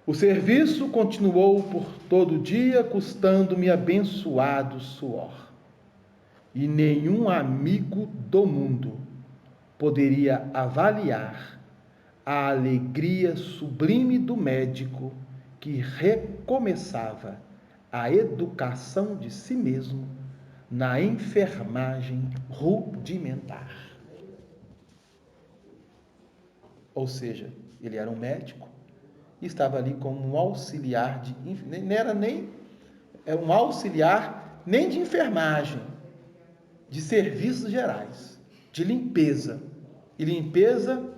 O serviço continuou por todo o dia, custando-me abençoado suor. E nenhum amigo do mundo poderia avaliar a alegria sublime do médico que recomeçava a educação de si mesmo na enfermagem rudimentar. Ou seja, ele era um médico e estava ali como um auxiliar não era nem um auxiliar nem de enfermagem, de serviços gerais, de limpeza. E limpeza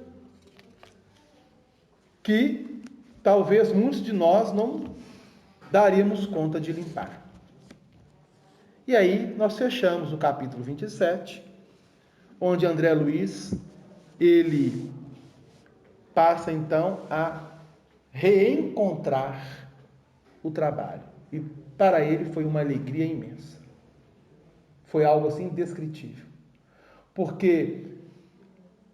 que talvez muitos de nós não daríamos conta de limpar. E aí nós fechamos o capítulo 27, onde André Luiz, ele passa então a reencontrar o trabalho. E para ele foi uma alegria imensa. Foi algo assim indescritível. Porque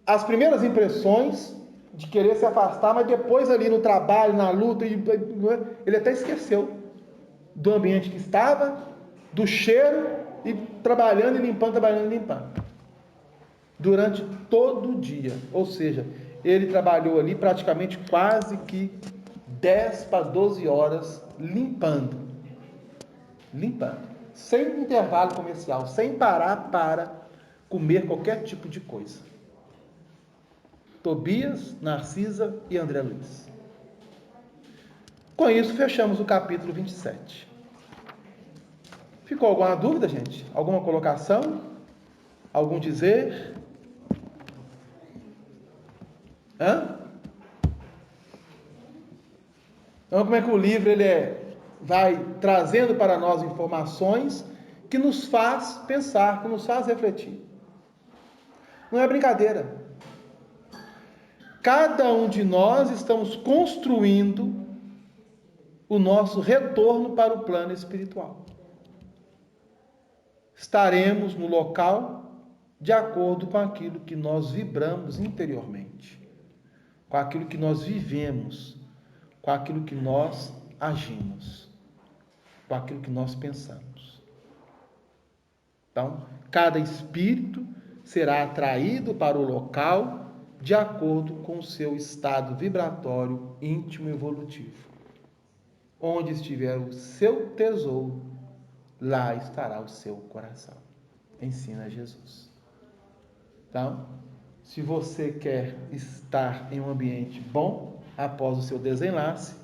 as primeiras impressões de querer se afastar, mas depois ali no trabalho, na luta, ele até esqueceu do ambiente que estava, do cheiro, e trabalhando e limpando, trabalhando e limpando. Durante todo o dia. Ou seja, ele trabalhou ali praticamente quase que 10 para 12 horas limpando. Sem intervalo comercial, sem parar para comer qualquer tipo de coisa. Tobias, Narcisa e André Luiz. Com isso, fechamos o capítulo 27. Ficou alguma dúvida, gente? Alguma colocação? Algum dizer? Então, como é que o livro vai trazendo para nós informações que nos faz pensar, que nos faz refletir. Não é brincadeira. Cada um de nós estamos construindo o nosso retorno para o plano espiritual. Estaremos no local de acordo com aquilo que nós vibramos interiormente, com aquilo que nós vivemos, com aquilo que nós agimos, com aquilo que nós pensamos. Então, cada espírito será atraído para o local de acordo com o seu estado vibratório íntimo evolutivo. Onde estiver o seu tesouro, lá estará o seu coração. Ensina Jesus. Então, se você quer estar em um ambiente bom, após o seu desenlace,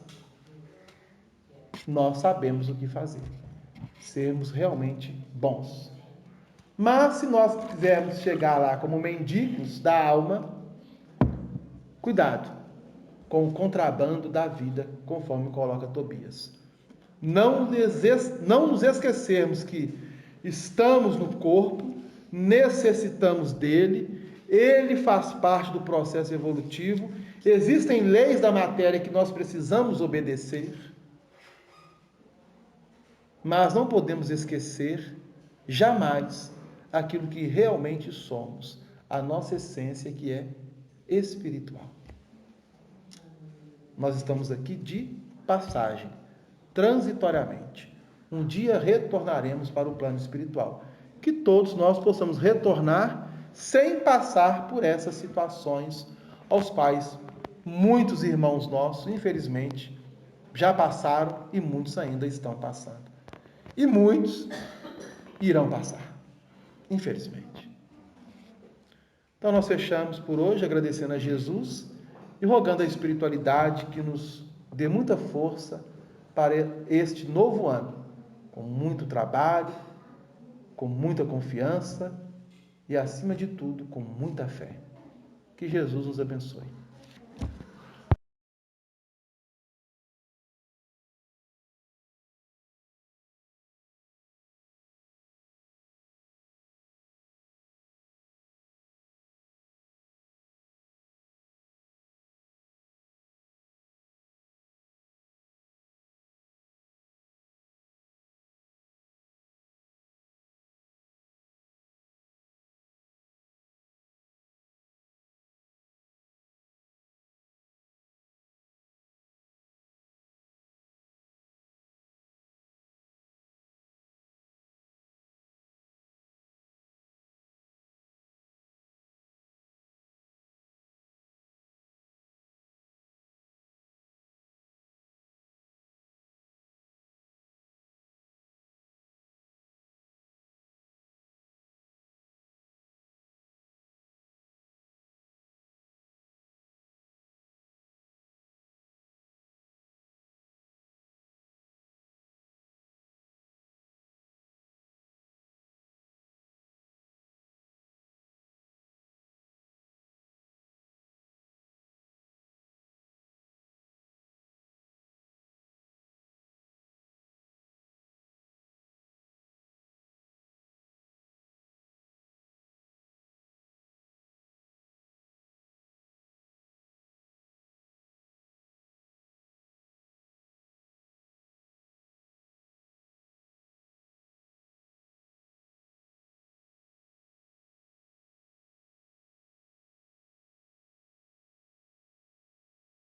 nós sabemos o que fazer. Sermos realmente bons. Mas se nós quisermos chegar lá como mendigos da alma, cuidado com o contrabando da vida, conforme coloca Tobias. Não nos esquecermos que estamos no corpo, necessitamos dele, ele faz parte do processo evolutivo, existem leis da matéria que nós precisamos obedecer, mas não podemos esquecer jamais aquilo que realmente somos, a nossa essência que é espiritual. Nós estamos aqui de passagem, transitoriamente. Um dia retornaremos para o plano espiritual. Que todos nós possamos retornar sem passar por essas situações aos quais muitos irmãos nossos, infelizmente, já passaram e muitos ainda estão passando. E muitos irão passar, infelizmente. Então nós fechamos por hoje agradecendo a Jesus e rogando a espiritualidade que nos dê muita força para este novo ano, com muito trabalho, com muita confiança e, acima de tudo, com muita fé. Que Jesus nos abençoe.